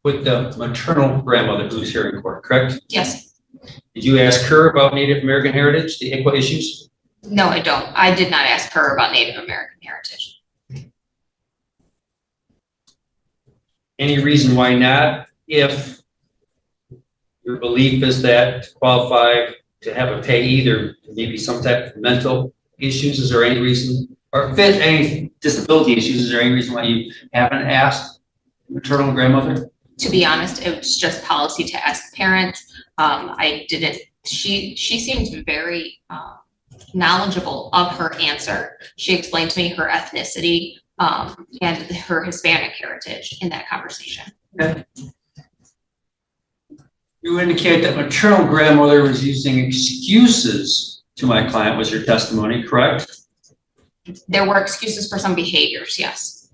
with the maternal grandmother who's here in court, correct? Yes. Did you ask her about Native American heritage, the ICWA issues? No, I don't. I did not ask her about Native American heritage. Any reason why not? If your belief is that to qualify to have a payee, there maybe some type of mental issues, is there any reason, or any disability issues, is there any reason why you haven't asked maternal grandmother? To be honest, it was just policy to ask parents. I didn't. She seemed very knowledgeable of her answer. She explained to me her ethnicity and her Hispanic heritage in that conversation. Okay. You indicate that maternal grandmother was using excuses to my client, was your testimony, correct? There were excuses for some behaviors, yes.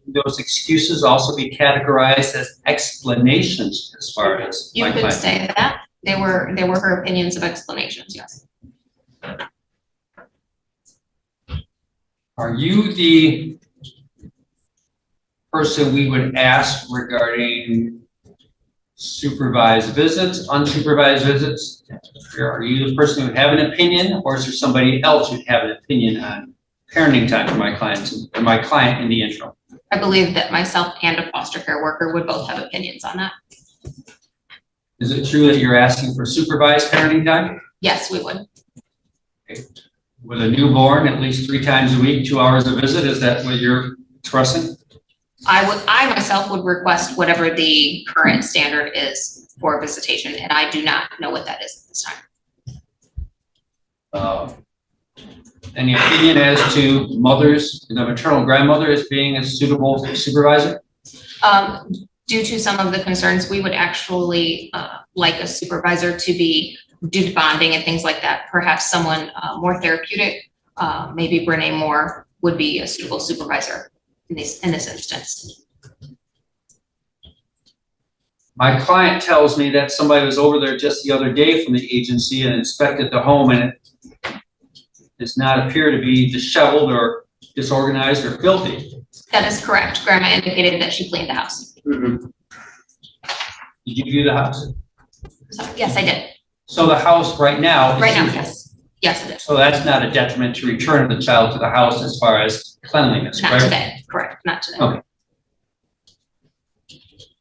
Those excuses also be categorized as explanations as far as You my could client. say that. They were her opinions of explanations, yes. Are you the person we would ask regarding supervised visits, unsupervised visits? Are you the person who would have an opinion, or is there somebody else who'd have an opinion on parenting time for my clients and my client in the interim? I believe that myself and a foster care worker would both have opinions on that. Is it true that you're asking for supervised parenting time? Yes, we would. Okay. With a newborn, at least 3 times a week, 2 hours a visit, is that what you're expressing? I myself would request whatever the current standard is for visitation, and I do not know what that is at this time. Any opinion as to mothers, the maternal grandmother as being a suitable supervisor? Due to some of the concerns, we would actually like a supervisor to be due to bonding and things like that. Perhaps someone more therapeutic, maybe Brene Moore would be a suitable supervisor in this instance. My client tells me that somebody was over there just the other day from the agency and inspected the home, and it does not appear to be disheveled or disorganized or filthy. That is correct. Grandma indicated that she cleaned the house. Mm-hmm. Did you view the house? So, yes, I did. So the house right now is Right now, usable. yes. Yes, it is. So that's not a detriment to return the child to the house as far as cleanliness, Not correct? today. Correct. Not today. Okay.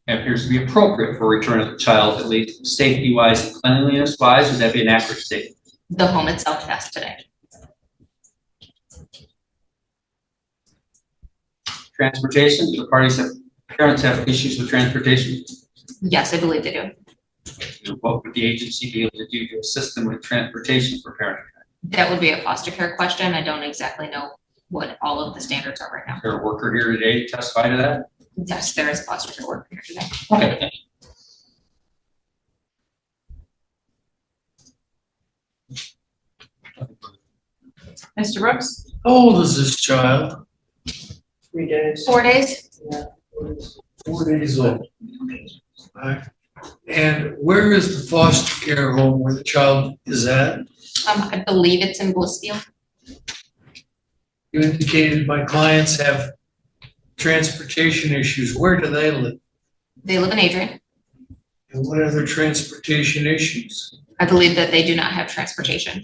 It appears to be appropriate for return of the child, at least safety-wise and cleanliness-wise. Would that be an accurate statement? The home itself, yes, today. Transportation, do the parents have issues with transportation? Yes, I believe they do. What would the agency be able to do to assist them with transportation for parenting? That would be a foster care question. I don't exactly know what all of the standards are right now. Is there a worker here today to testify to that? Yes, there is a foster care worker here today. Okay. Mr. Brooks? How old is this child? 3 days. 4 days? 4 days old. Alright. And where is the foster care home where the child is at? I believe it's in Blissfield. You indicated my clients have transportation issues. Where do they live? They live in Adrian. And what are their transportation issues? I believe that they do not have transportation.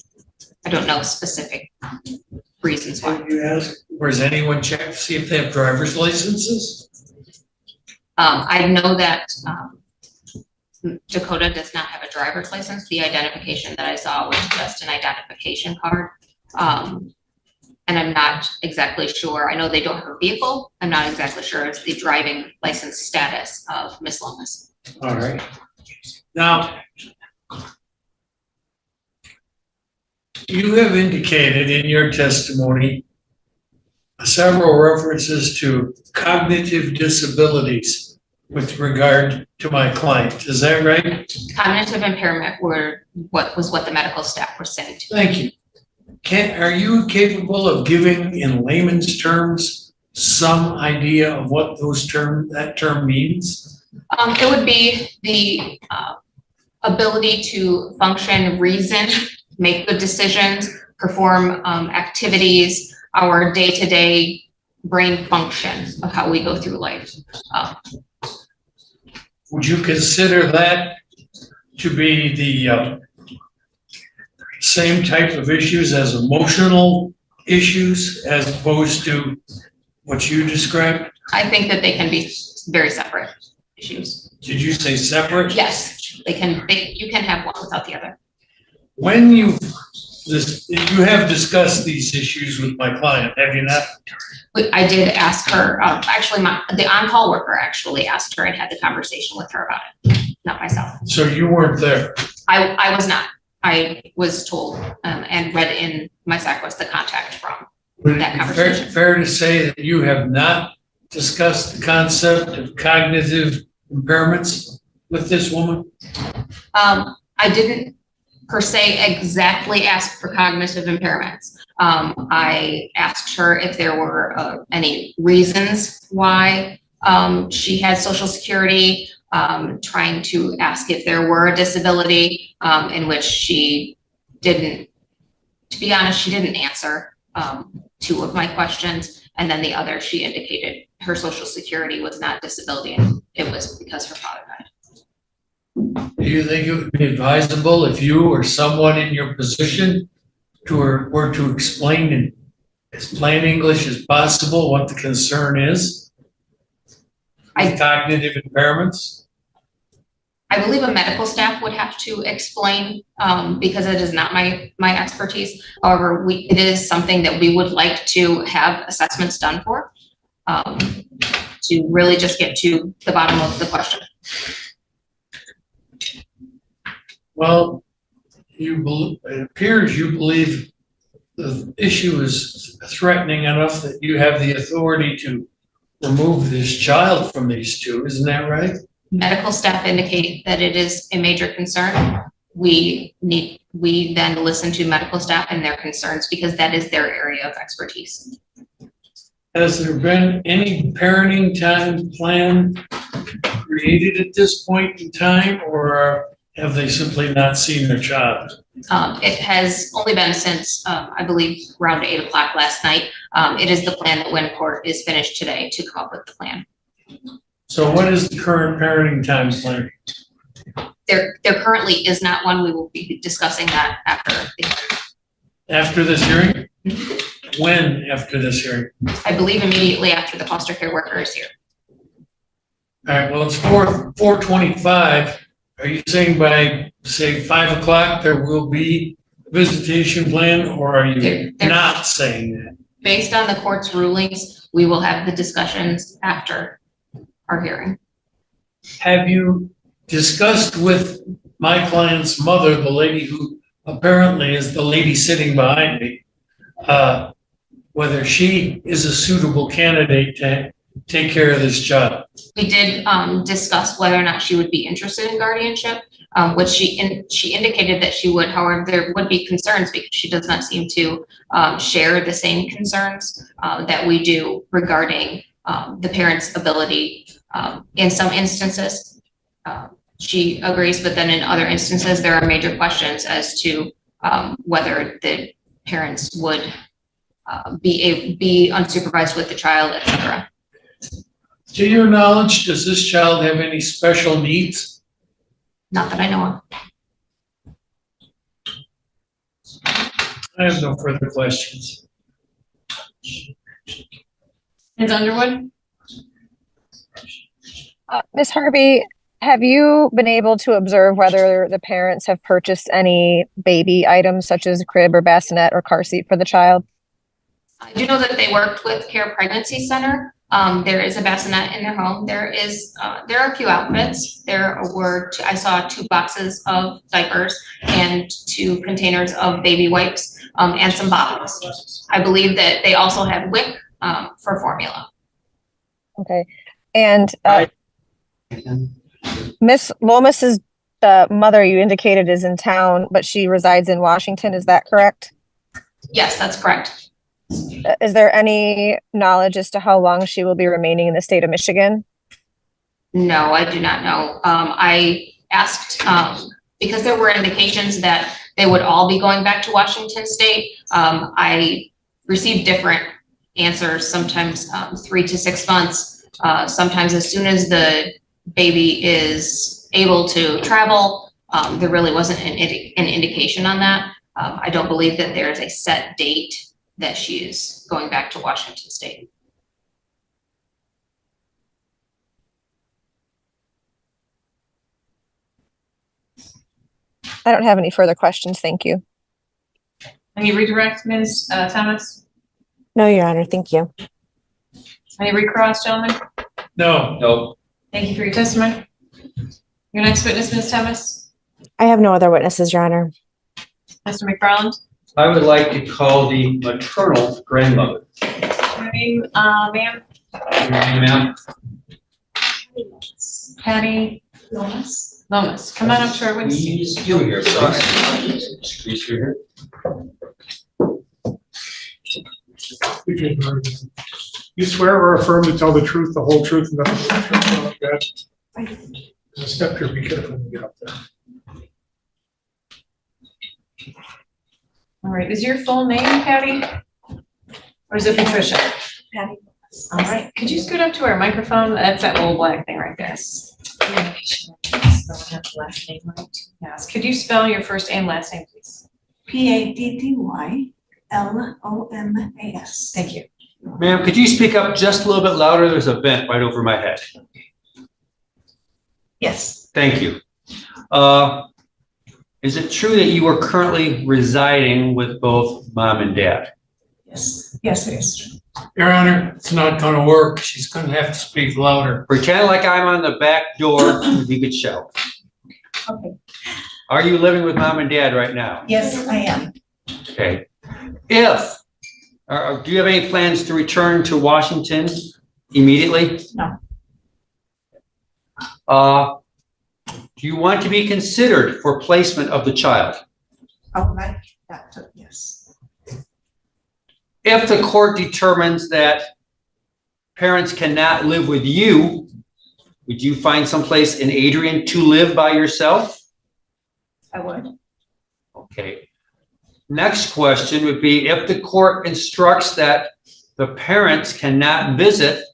I don't know specific reasons why. Have you asked, or has anyone checked to see if they have driver's licenses? I know that Dakota does not have a driver's license. The identification that I saw was just an identification card. And I'm not exactly sure. I know they don't have a vehicle. I'm not exactly sure of the driving license status of Miss Lomas. All right. Now, you have indicated in your testimony several references to cognitive disabilities with regard to my client. Is that right? Cognitive impairment was what the medical staff were saying to me. Thank you. Are you capable of giving in layman's terms some idea of what that term means? It would be the ability to function, reason, make good decisions, perform activities, our day-to-day brain function of how we go through life. Would you consider that to be the same type of issues as emotional issues as opposed to what you described? I think that they can be very separate issues. Did you say separate? Yes, you can have one without the other. When you have discussed these issues with my client, have you not? I did ask her, actually the on-call worker actually asked her and had the conversation with her about it, not myself. So you weren't there? I was not. I was told and read in my SAC was the contact from. Would That it be conversation. fair to say that you have not discussed the concept of cognitive impairments with this woman? I didn't per se exactly ask for cognitive impairments. I asked her if there were any reasons why she had Social Security, trying to ask if there were a disability, in which she didn't, to be honest, she didn't answer 2 of my questions. And then the other, she indicated her Social Security was not disability and it was because her father died. Do you think it would be advisable if you or someone in your position were to explain in as plain English as possible what the concern is? Cognitive impairments? I believe a medical staff would have to explain, because it is not my expertise. However, it is something that we would like to have assessments done for, to really just get to the bottom of the question. Well, it appears you believe the issue is threatening enough that you have the authority to remove this child from these 2, isn't that right? Medical staff indicate that it is a major concern. We then listen to medical staff and their concerns because that is their area of expertise. Has there been any parenting time plan created at this point in time, or have they simply not seen their child? It has only been since, I believe, around 8 o'clock last night. It is the plan that when court is finished today to come up with the plan. So what is the current parenting time plan? There currently is not one. We will be discussing that after the hearing. After this hearing? When after this hearing? I believe immediately after the foster care worker is here. All right, well, it's 4:25. Are you saying by, say, 5 o'clock, there will be a visitation plan, or are you There- not saying that? Based on the court's rulings, we will have the discussions after our hearing. Have you discussed with my client's mother, the lady who apparently is the lady sitting behind me, whether she is a suitable candidate to take care of this child? We did discuss whether or not she would be interested in guardianship, which she indicated that she would. However, there would be concerns because she does not seem to share the same concerns that we do regarding the parent's ability. In some instances, she agrees, but then in other instances, there are major questions as to whether the parents would be unsupervised with the child, etc. To your knowledge, does this child have any special needs? Not that I know of. I have no further questions. Ms. Underwood? Ms. Harvey, have you been able to observe whether the parents have purchased any baby items such as a crib or bassinet or car seat for the child? I do know that they worked with Care Pregnancy Center. There is a bassinet in their home. There are a few outfits. I saw 2 boxes of diapers and 2 containers of baby wipes, and some bottles. I believe that they also had WIC for formula. Okay. And Miss Lomas's mother, you indicated, is in town, but she resides in Washington. Is that correct? Yes, that's correct. Is there any knowledge as to how long she will be remaining in the state of Michigan? No, I do not know. I asked because there were indications that they would all be going back to Washington State. I received different answers, sometimes 3 to 6 months, sometimes as soon as the baby is able to travel. There really wasn't an indication on that. I don't believe that there is a set date that she is going back to Washington State. I don't have any further questions. Thank you. Any redirect, Ms. Thomas? No, Your Honor, thank you. Any recross, gentlemen? No. No. Thank you for your testimony. Your next witness, Ms. Thomas? I have no other witnesses, Your Honor. Mr. McFarland? I would like to call the maternal grandmother. Patty, ma'am? Your name, ma'am? Patty Lomas. Come on up to our witness stand. Squeeze you here, please. Squeeze you here. You swear or affirm to tell the truth, the whole truth, and nothing but the truth, like that? Step here, be careful when you get up there. All right, is your full name Patty? Or is it Patricia? Patty. All right, could you scoot up to our microphone? That's that little black thing right there. Last name right. Yes, could you spell your first and last name, please? PADDYLOMAS. Thank you. Ma'am, could you speak up just a little bit louder? There's a vent right over my head. Yes. Thank you. Is it true that you are currently residing with both mom and dad? Yes. Yes, it is. Your Honor, it's not gonna work. She's gonna have to speak louder. Pretend like I'm on the back door with you could show. Okay. Are you living with mom and dad right now? Yes, I am. Okay. If, do you have any plans to return to Washington immediately? No. Do you want to be considered for placement of the child? I would like that too, yes. If the court determines that parents cannot live with you, would you find someplace in Adrian to live by yourself? I would. Okay. Next question would be, if the court instructs that the parents cannot visit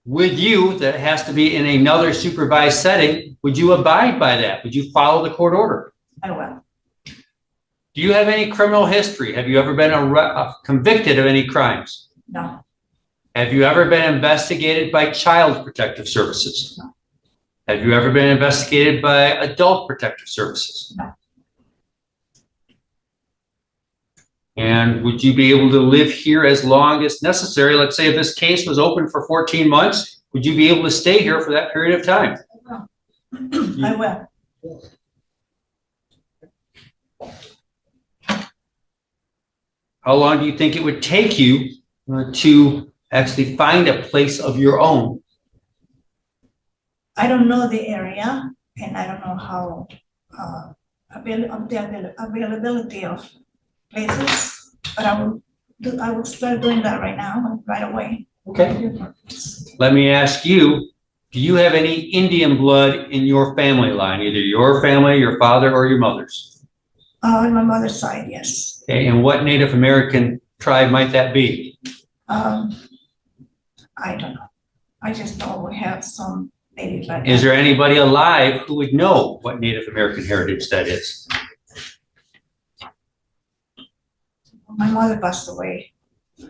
with you, that has to be in another supervised setting, would you abide by that? Would you follow the court order? I will. Do you have any criminal history? Have you ever been convicted of any crimes? No. Have you ever been investigated by Child Protective Services? No. Have you ever been investigated by Adult Protective Services? No. And would you be able to live here as long as necessary? Let's say if this case was open for 14 months, would you be able to stay here for that period of time? I will. How long do you think it would take you to actually find a place of your own? I don't know the area, and I don't know how the availability of places, but I will start doing that right now, right away. Okay. Let me ask you, do you have any Indian blood in your family line, either your family, your father, or your mother's? On my mother's side, yes. Okay, and what Native American tribe might that be? I don't know. I just know we have some Native. Is there anybody alive who would know what Native American heritage that is? My mother passed away.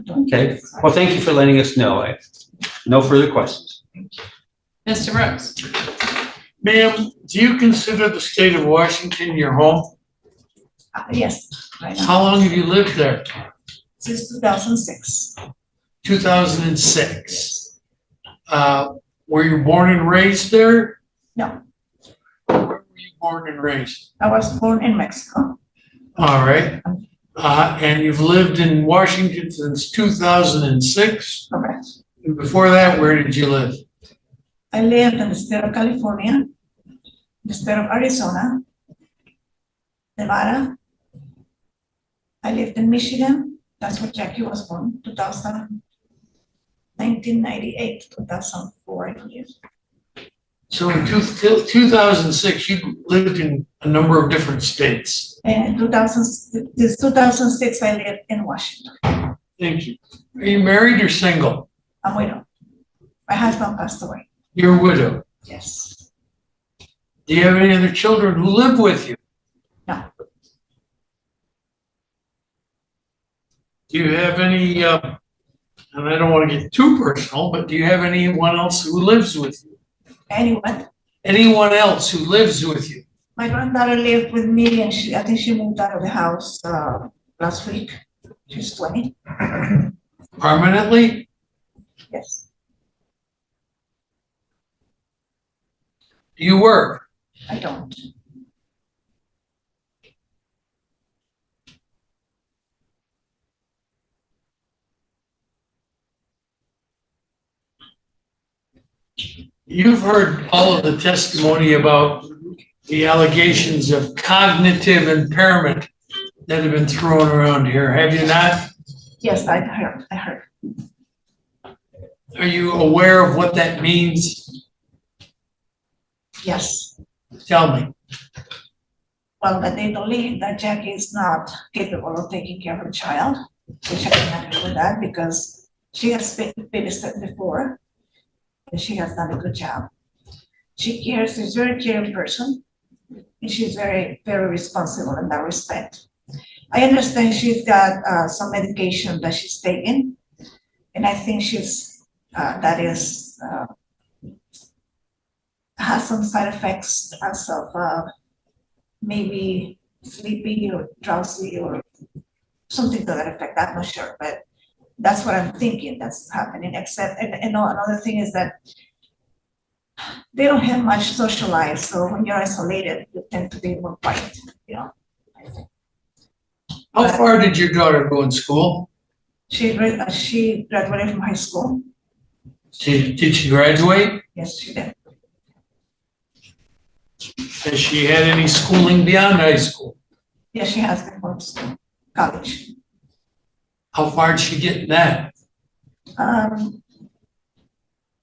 Okay, well, thank you for letting us know. No further questions. Mr. Brooks? Ma'am, do you consider the state of Washington your home? Yes, right now. How long have you lived there? Since 2006. 2006. Were you born and raised there? No, Where were you born and raised? I was born in Mexico. All right. And you've lived in Washington since 2006? Correct. And before that, where did you live? I lived in the state of California, the state of Arizona, Nevada. I lived in Michigan. That's where Jackie was born, 1998, 2004, I believe. So in 2006, you lived in a number of different states. And 2006, I lived in Washington. Thank you. Are you married or single? I'm widow. My husband passed away. You're a widow. Yes. Do you have any other children who live with you? No. Do you have any, and I don't want to get too personal, but do you have anyone else who lives with you? Anyone? Anyone else who lives with you? My granddaughter lived with me, and I think she moved out of the house last week. She's 20. Permanently? Yes. Do you work? I don't. You've heard all of the testimony about the allegations of cognitive impairment that have been thrown around here, have you not? Yes, I heard. Are you aware of what that means? Yes. Tell me. Well, that they believe that Jackie is not capable of taking care of her child, which I can agree with that because she has been babysat before and she has done a good job. She's a very caring person and she's very, very responsible in that respect. I understand she's got some medication that she's taking, and I think has some side effects as of maybe sleepy or drowsy or something to that effect. I'm not sure, but that's what I'm thinking that's happening. Except, and another thing is that they don't have much social life, so when you're isolated, you tend to be more quiet, you know. I think. How far did your daughter go in school? She graduated from high school. Did she graduate? Yes, she did. Has she had any schooling beyond high school? Yes, she has been going to school, college. How far did she get in that?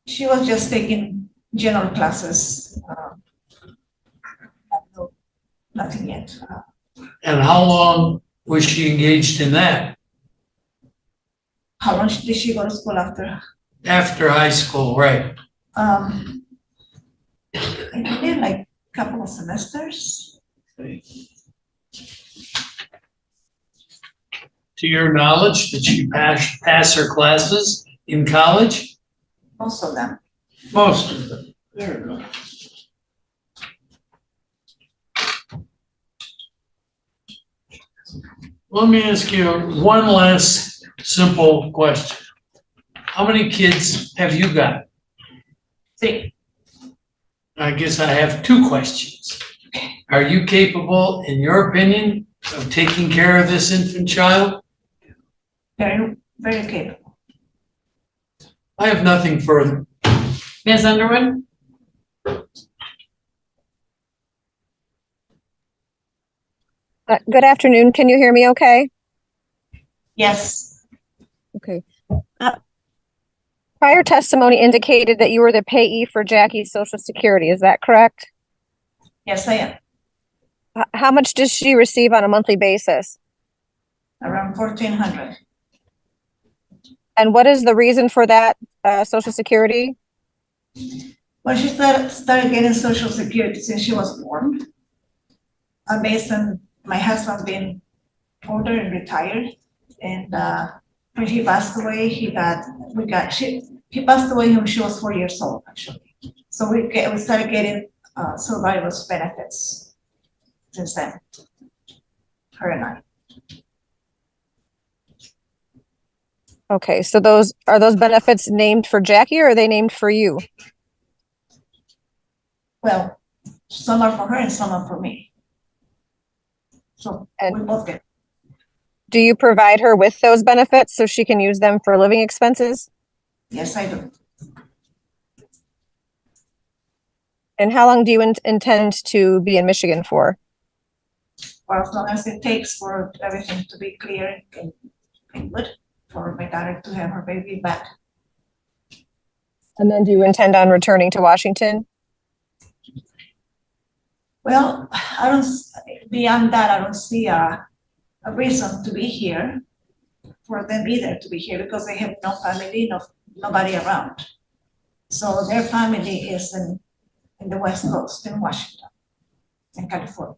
She was just taking general classes. No, nothing yet. And how long was she engaged in that? How long did she go to school after? After high school, right? I did like a couple of semesters. To your knowledge, did she pass her classes in college? Most of them. Most of them. There you go. Let me ask you one last simple question. How many kids have you got? 3. I guess I have 2 questions. Are you capable, in your opinion, of taking care of this infant child? Very, very capable. I have nothing further. Ms. Underwood? Good afternoon. Can you hear me okay? Yes. Okay. Prior testimony indicated that you were the payee for Jackie's Social Security. Is that correct? Yes, I am. How much does she receive on a monthly basis? Around 1,400. And what is the reason for that Social Security? Well, she started getting Social Security since she was born. Based on my husband being older and retired, and when he passed away, he passed away when she was 4 years old, actually. So we started getting survivor's benefits since then, her and I. Okay, so are those benefits named for Jackie or are they named for you? Well, some are for her and some are for me. So And we both get. do you provide her with those benefits so she can use them for living expenses? Yes, I do. And how long do you intend to be in Michigan for? For as long as it takes for everything to be clear and good, for my daughter to have her baby back. And then do you intend on returning to Washington? Well, beyond that, I don't see a reason to be here for them either to be here because they have no family, nobody around. So their family is in the West Coast, in Washington, in California.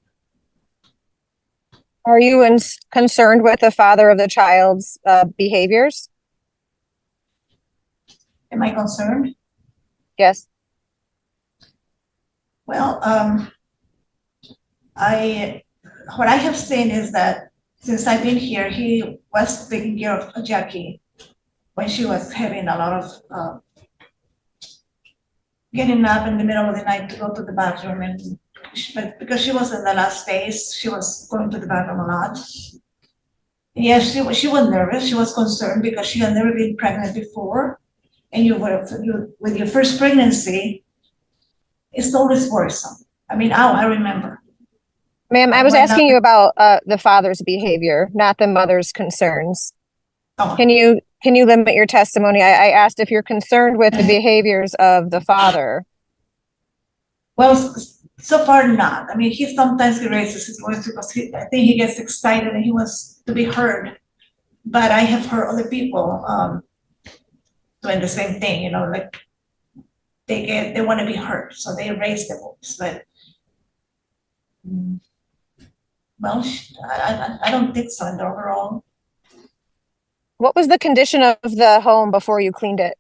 Are you concerned with the father of the child's behaviors? Am I concerned? Yes. Well, what I have seen is that since I've been here, he was taking care of Jackie when she was having a lot of getting up in the middle of the night to go to the bathroom, and but because she was in the last phase, she was going to the bathroom a lot. Yes, she was nervous. She was concerned because she had never been pregnant before, and with your first pregnancy, it's always worrisome. I mean, I remember. Ma'am, I was Why not? asking you about the father's behavior, not the mother's concerns. Oh, Can you limit your testimony? I asked if you're concerned with the behaviors of the father. well, so far not. I mean, he sometimes raises his voice because I think he gets excited and he wants to be heard. But I have heard other people doing the same thing, you know, like they want to be heard, so they raise their voice. But well, I don't think so in the overall. What was the condition of the home before you cleaned it?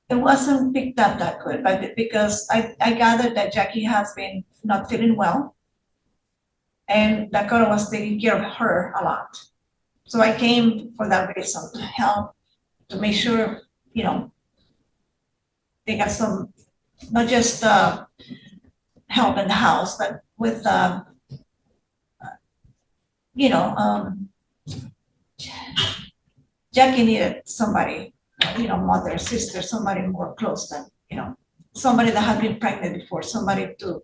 It wasn't picked up that good, but because I gathered that Jackie has been not feeling well. And Dakota was taking care of her a lot. So I came for that reason, to help, to make sure, you know, they got some, not just help in the house, but with, you know, Jackie needed somebody, you know, mother, sister, somebody more close than, you know, somebody that had been pregnant before, somebody to,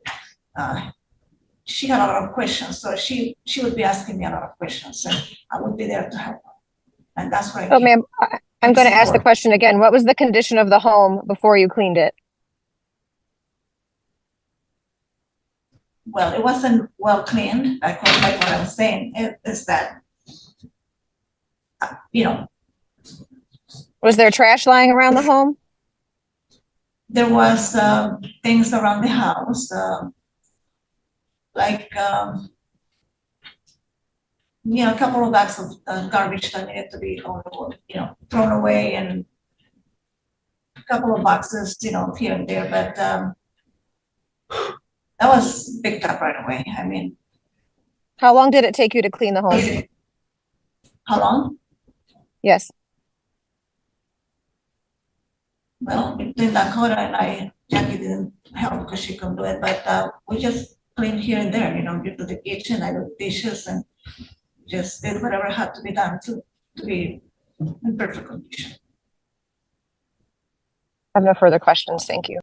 she had a lot of questions, so she would be asking me a lot of questions, and I would be there to help her. And that's what I Oh, did. ma'am, I'm going to ask the question again. What was the condition of the home before you cleaned it? Well, it wasn't well cleaned, like what I'm saying, is that, you know, Was there trash lying around the home? there was things around the house, like, you know, a couple of bags of garbage that needed to be, you know, thrown away, and a couple of boxes, you know, here and there, but that was picked up right away. I mean, How long did it take you to clean the home? how long? Yes. Well, between Dakota and I, Jackie didn't help because she couldn't do it, but we just cleaned here and there, you know, get to the kitchen, I did dishes, and just did whatever had to be done to be in perfect condition. I have no further questions. Thank you.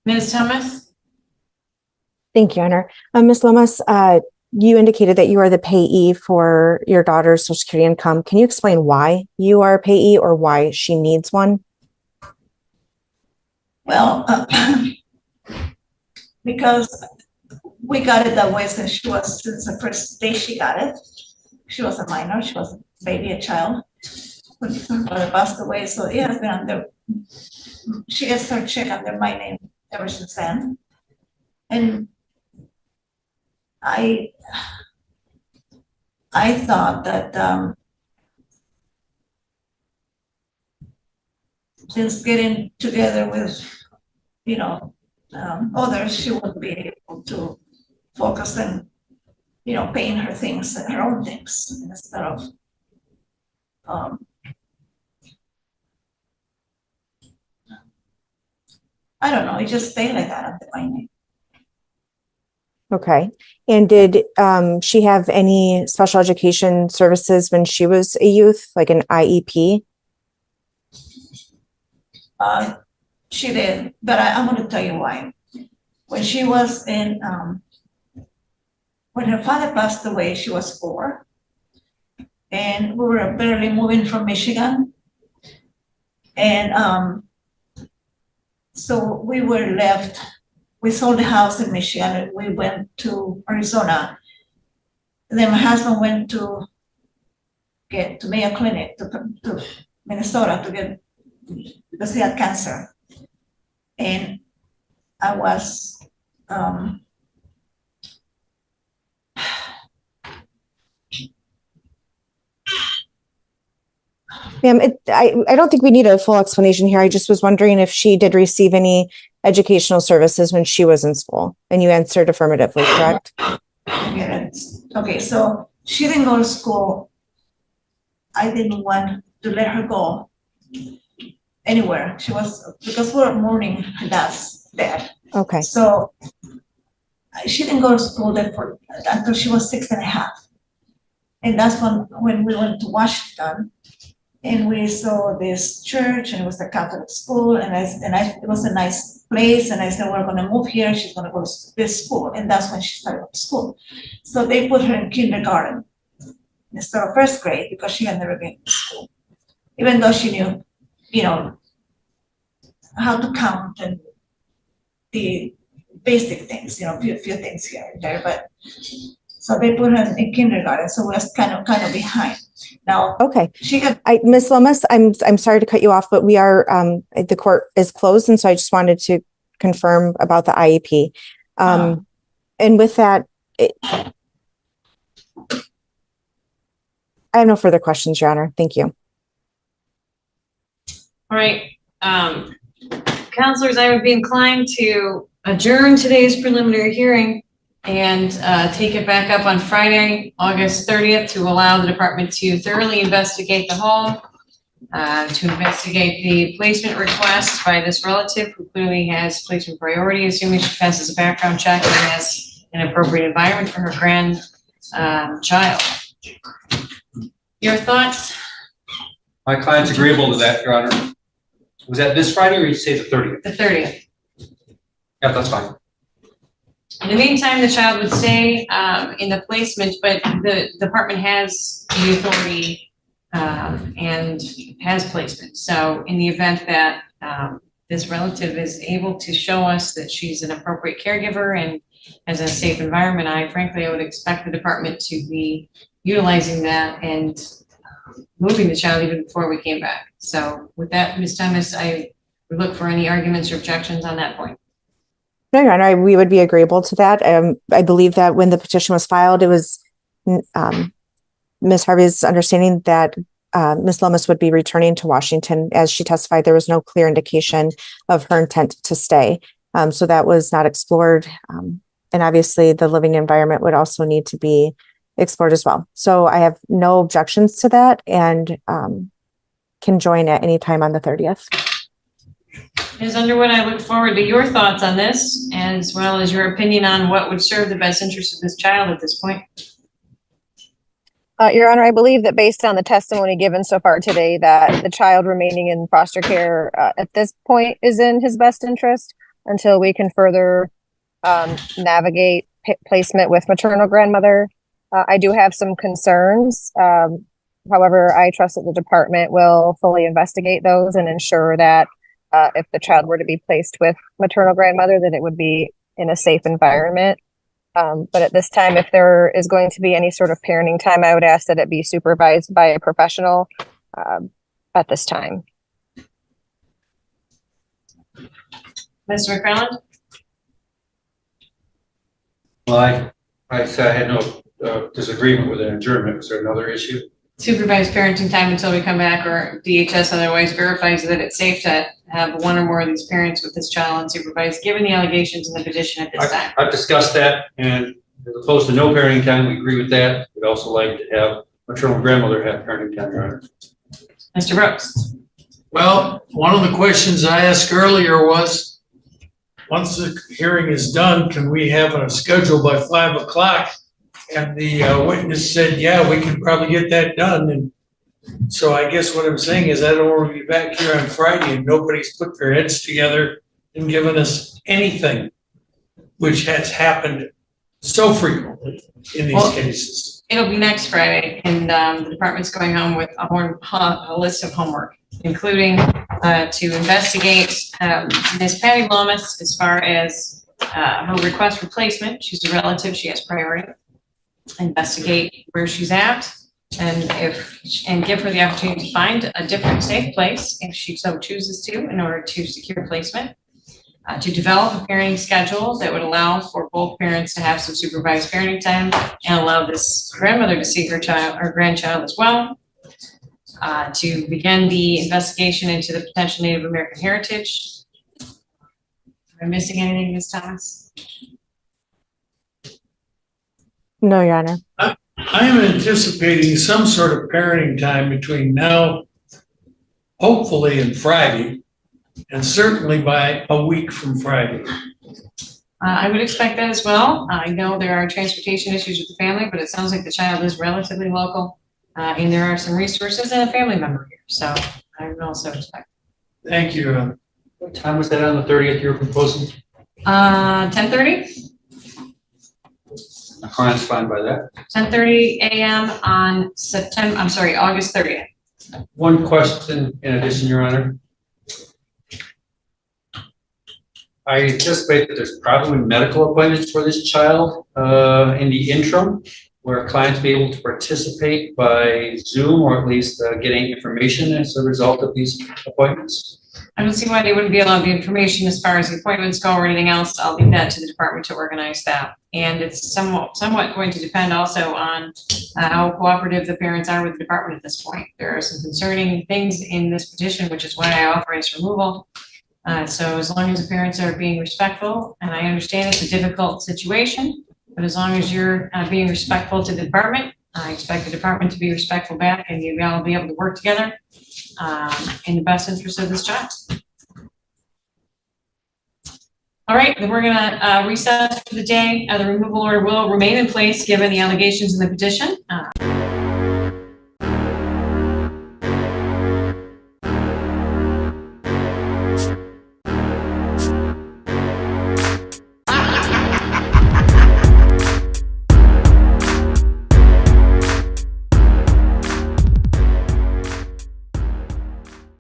Ms. Thomas? Thank you, Honor. Ms. Lomas, you indicated that you are the payee for your daughter's Social Security income. Can you explain why you are a payee or why she needs one? Well, because we got it that way since the first day she got it. She was a minor, she was a baby, a child. When her father passed away, so it has been under, she gets her check under my name ever since then. And I thought that since getting together with, you know, others, she would be able to focus on, you know, paying her things, her own things, instead of I don't know, it just stayed like that under my name. Okay. And did she have any special education services when she was a youth, like an IEP? She did, but I'm going to tell you why. When she was in, when her father passed away, she was 4. And we were barely moving from Michigan. And so we were left, we sold the house in Michigan and we went to Arizona. And then my husband went to Mayo Clinic, to Minnesota to get, because he had cancer. And I was, Ma'am, I don't think we need a full explanation here. I just was wondering if she did receive any educational services when she was in school, and you answered affirmatively, correct? Okay, so she didn't go to school. I didn't want to let her go anywhere. She was, because we're mourning her dad's death. Okay. So she didn't go to school until she was 6 and a half. And that's when we went to Washington. And we saw this church, and it was a Catholic school, and it was a nice place, and I said, we're gonna move here, she's gonna go to this school, and that's when she started going to school. So they put her in kindergarten instead of first grade, because she had never been to school, even though she knew, you know, how to count and the basic things, you know, few things here and there, but so they put her in kindergarten, so we're kind of behind. Now, Okay. she got Ms. Lomas, I'm sorry to cut you off, but we are, the court is closed. And so I just wanted to confirm about the IEP. And with that, I have no further questions, Your Honor. Thank you. All right. Counselors, I would be inclined to adjourn today's preliminary hearing and take it back up on Friday, August 30th, to allow the department to thoroughly investigate the home, to investigate the placement request by this relative who clearly has placement priority, assuming she passes a background check and has an appropriate environment for her grandchild. Your thoughts? My client's agreeable to that, Your Honor. Was that this Friday, or you say the 30th? The 30th. Yeah, that's fine. In the meantime, the child would stay in the placement, but the department has the authority and has placement. So in the event that this relative is able to show us that she's an appropriate caregiver and has a safe environment, I would expect the department to be utilizing that and moving the child even before we came back. So with that, Ms. Thomas, I would look for any arguments or objections on that point. No, Your Honor, we would be agreeable to that. I believe that when the petition was filed, it was Ms. Harvey's understanding that Ms. Lomas would be returning to Washington. As she testified, there was no clear indication of her intent to stay. So that was not explored. And obviously the living environment would also need to be explored as well. So I have no objections to that and can join at any time on the 30th. Ms. Underwood, I look forward to your thoughts on this, as well as your opinion on what would serve the best interest of this child at this point. Your Honor, I believe that based on the testimony given so far today, that the child remaining in foster care at this point is in his best interest until we can further navigate placement with maternal grandmother. I do have some concerns. However, I trust that the department will fully investigate those and ensure that if the child were to be placed with maternal grandmother, that it would be in a safe environment. But at this time, if there is going to be any sort of parenting time, I would ask that it be supervised by a professional at this time. Mr. McFarland? Well, I said I had no disagreement with an adjournment. Was there another issue? Supervised parenting time until we come back, or DHS otherwise verifies that it's safe to have one or more of these parents with this child unsupervised, given the allegations in the petition at this time. I've discussed that, and as opposed to no parenting time, we agree with that. We'd also like to have maternal grandmother have parenting time, Your Honor. Mr. Brooks? Well, one of the questions I asked earlier was, once the hearing is done, can we have a schedule by 5 o'clock? And the witness said, yeah, we can probably get that done. And so I guess what I'm saying is I don't want to be back here on Friday and nobody's put their heads together and given us anything, which has happened so frequently in these cases. It'll be next Friday, and the department's going home with a list of homework, including to investigate Ms. Patty Lomas as far as her request for placement. She's a relative, she has priority. Investigate where she's at, and give her the opportunity to find a different safe place if she so chooses to, in order to secure placement. To develop a parenting schedule that would allow for both parents to have some supervised parenting time and allow this grandmother to see her child or grandchild as well. To begin the investigation into the potential Native American heritage. Am I missing anything, Ms. Thomas? No, Your Honor. I am anticipating some sort of parenting time between now, hopefully, and Friday, and certainly by a week from Friday. I would expect that as well. I know there are transportation issues with the family, but it sounds like the child is relatively local. And there are some resources and a family member here, so I would also expect. Thank you. What time was that on the 30th you were proposing? 10:30? My client's fine by that. 10:30 a.m. on August 30th. One question in addition, Your Honor. I anticipate that there's probably medical appointments for this child in the interim, where clients be able to participate by Zoom or at least getting information as a result of these appointments. I don't see why they wouldn't be allowed the information as far as the appointments go or anything else. I'll leave that to the department to organize that. And it's somewhat going to depend also on how cooperative the parents are with the department at this point. There are some concerning things in this petition, which is why I authorize removal. So as long as the parents are being respectful, and I understand it's a difficult situation, but as long as you're being respectful to the department, I expect the department to be respectful back, and you'll all be able to work together in the best interest of this child. All right, then we're gonna recess for the day. The removal order will remain in place given the allegations in the petition.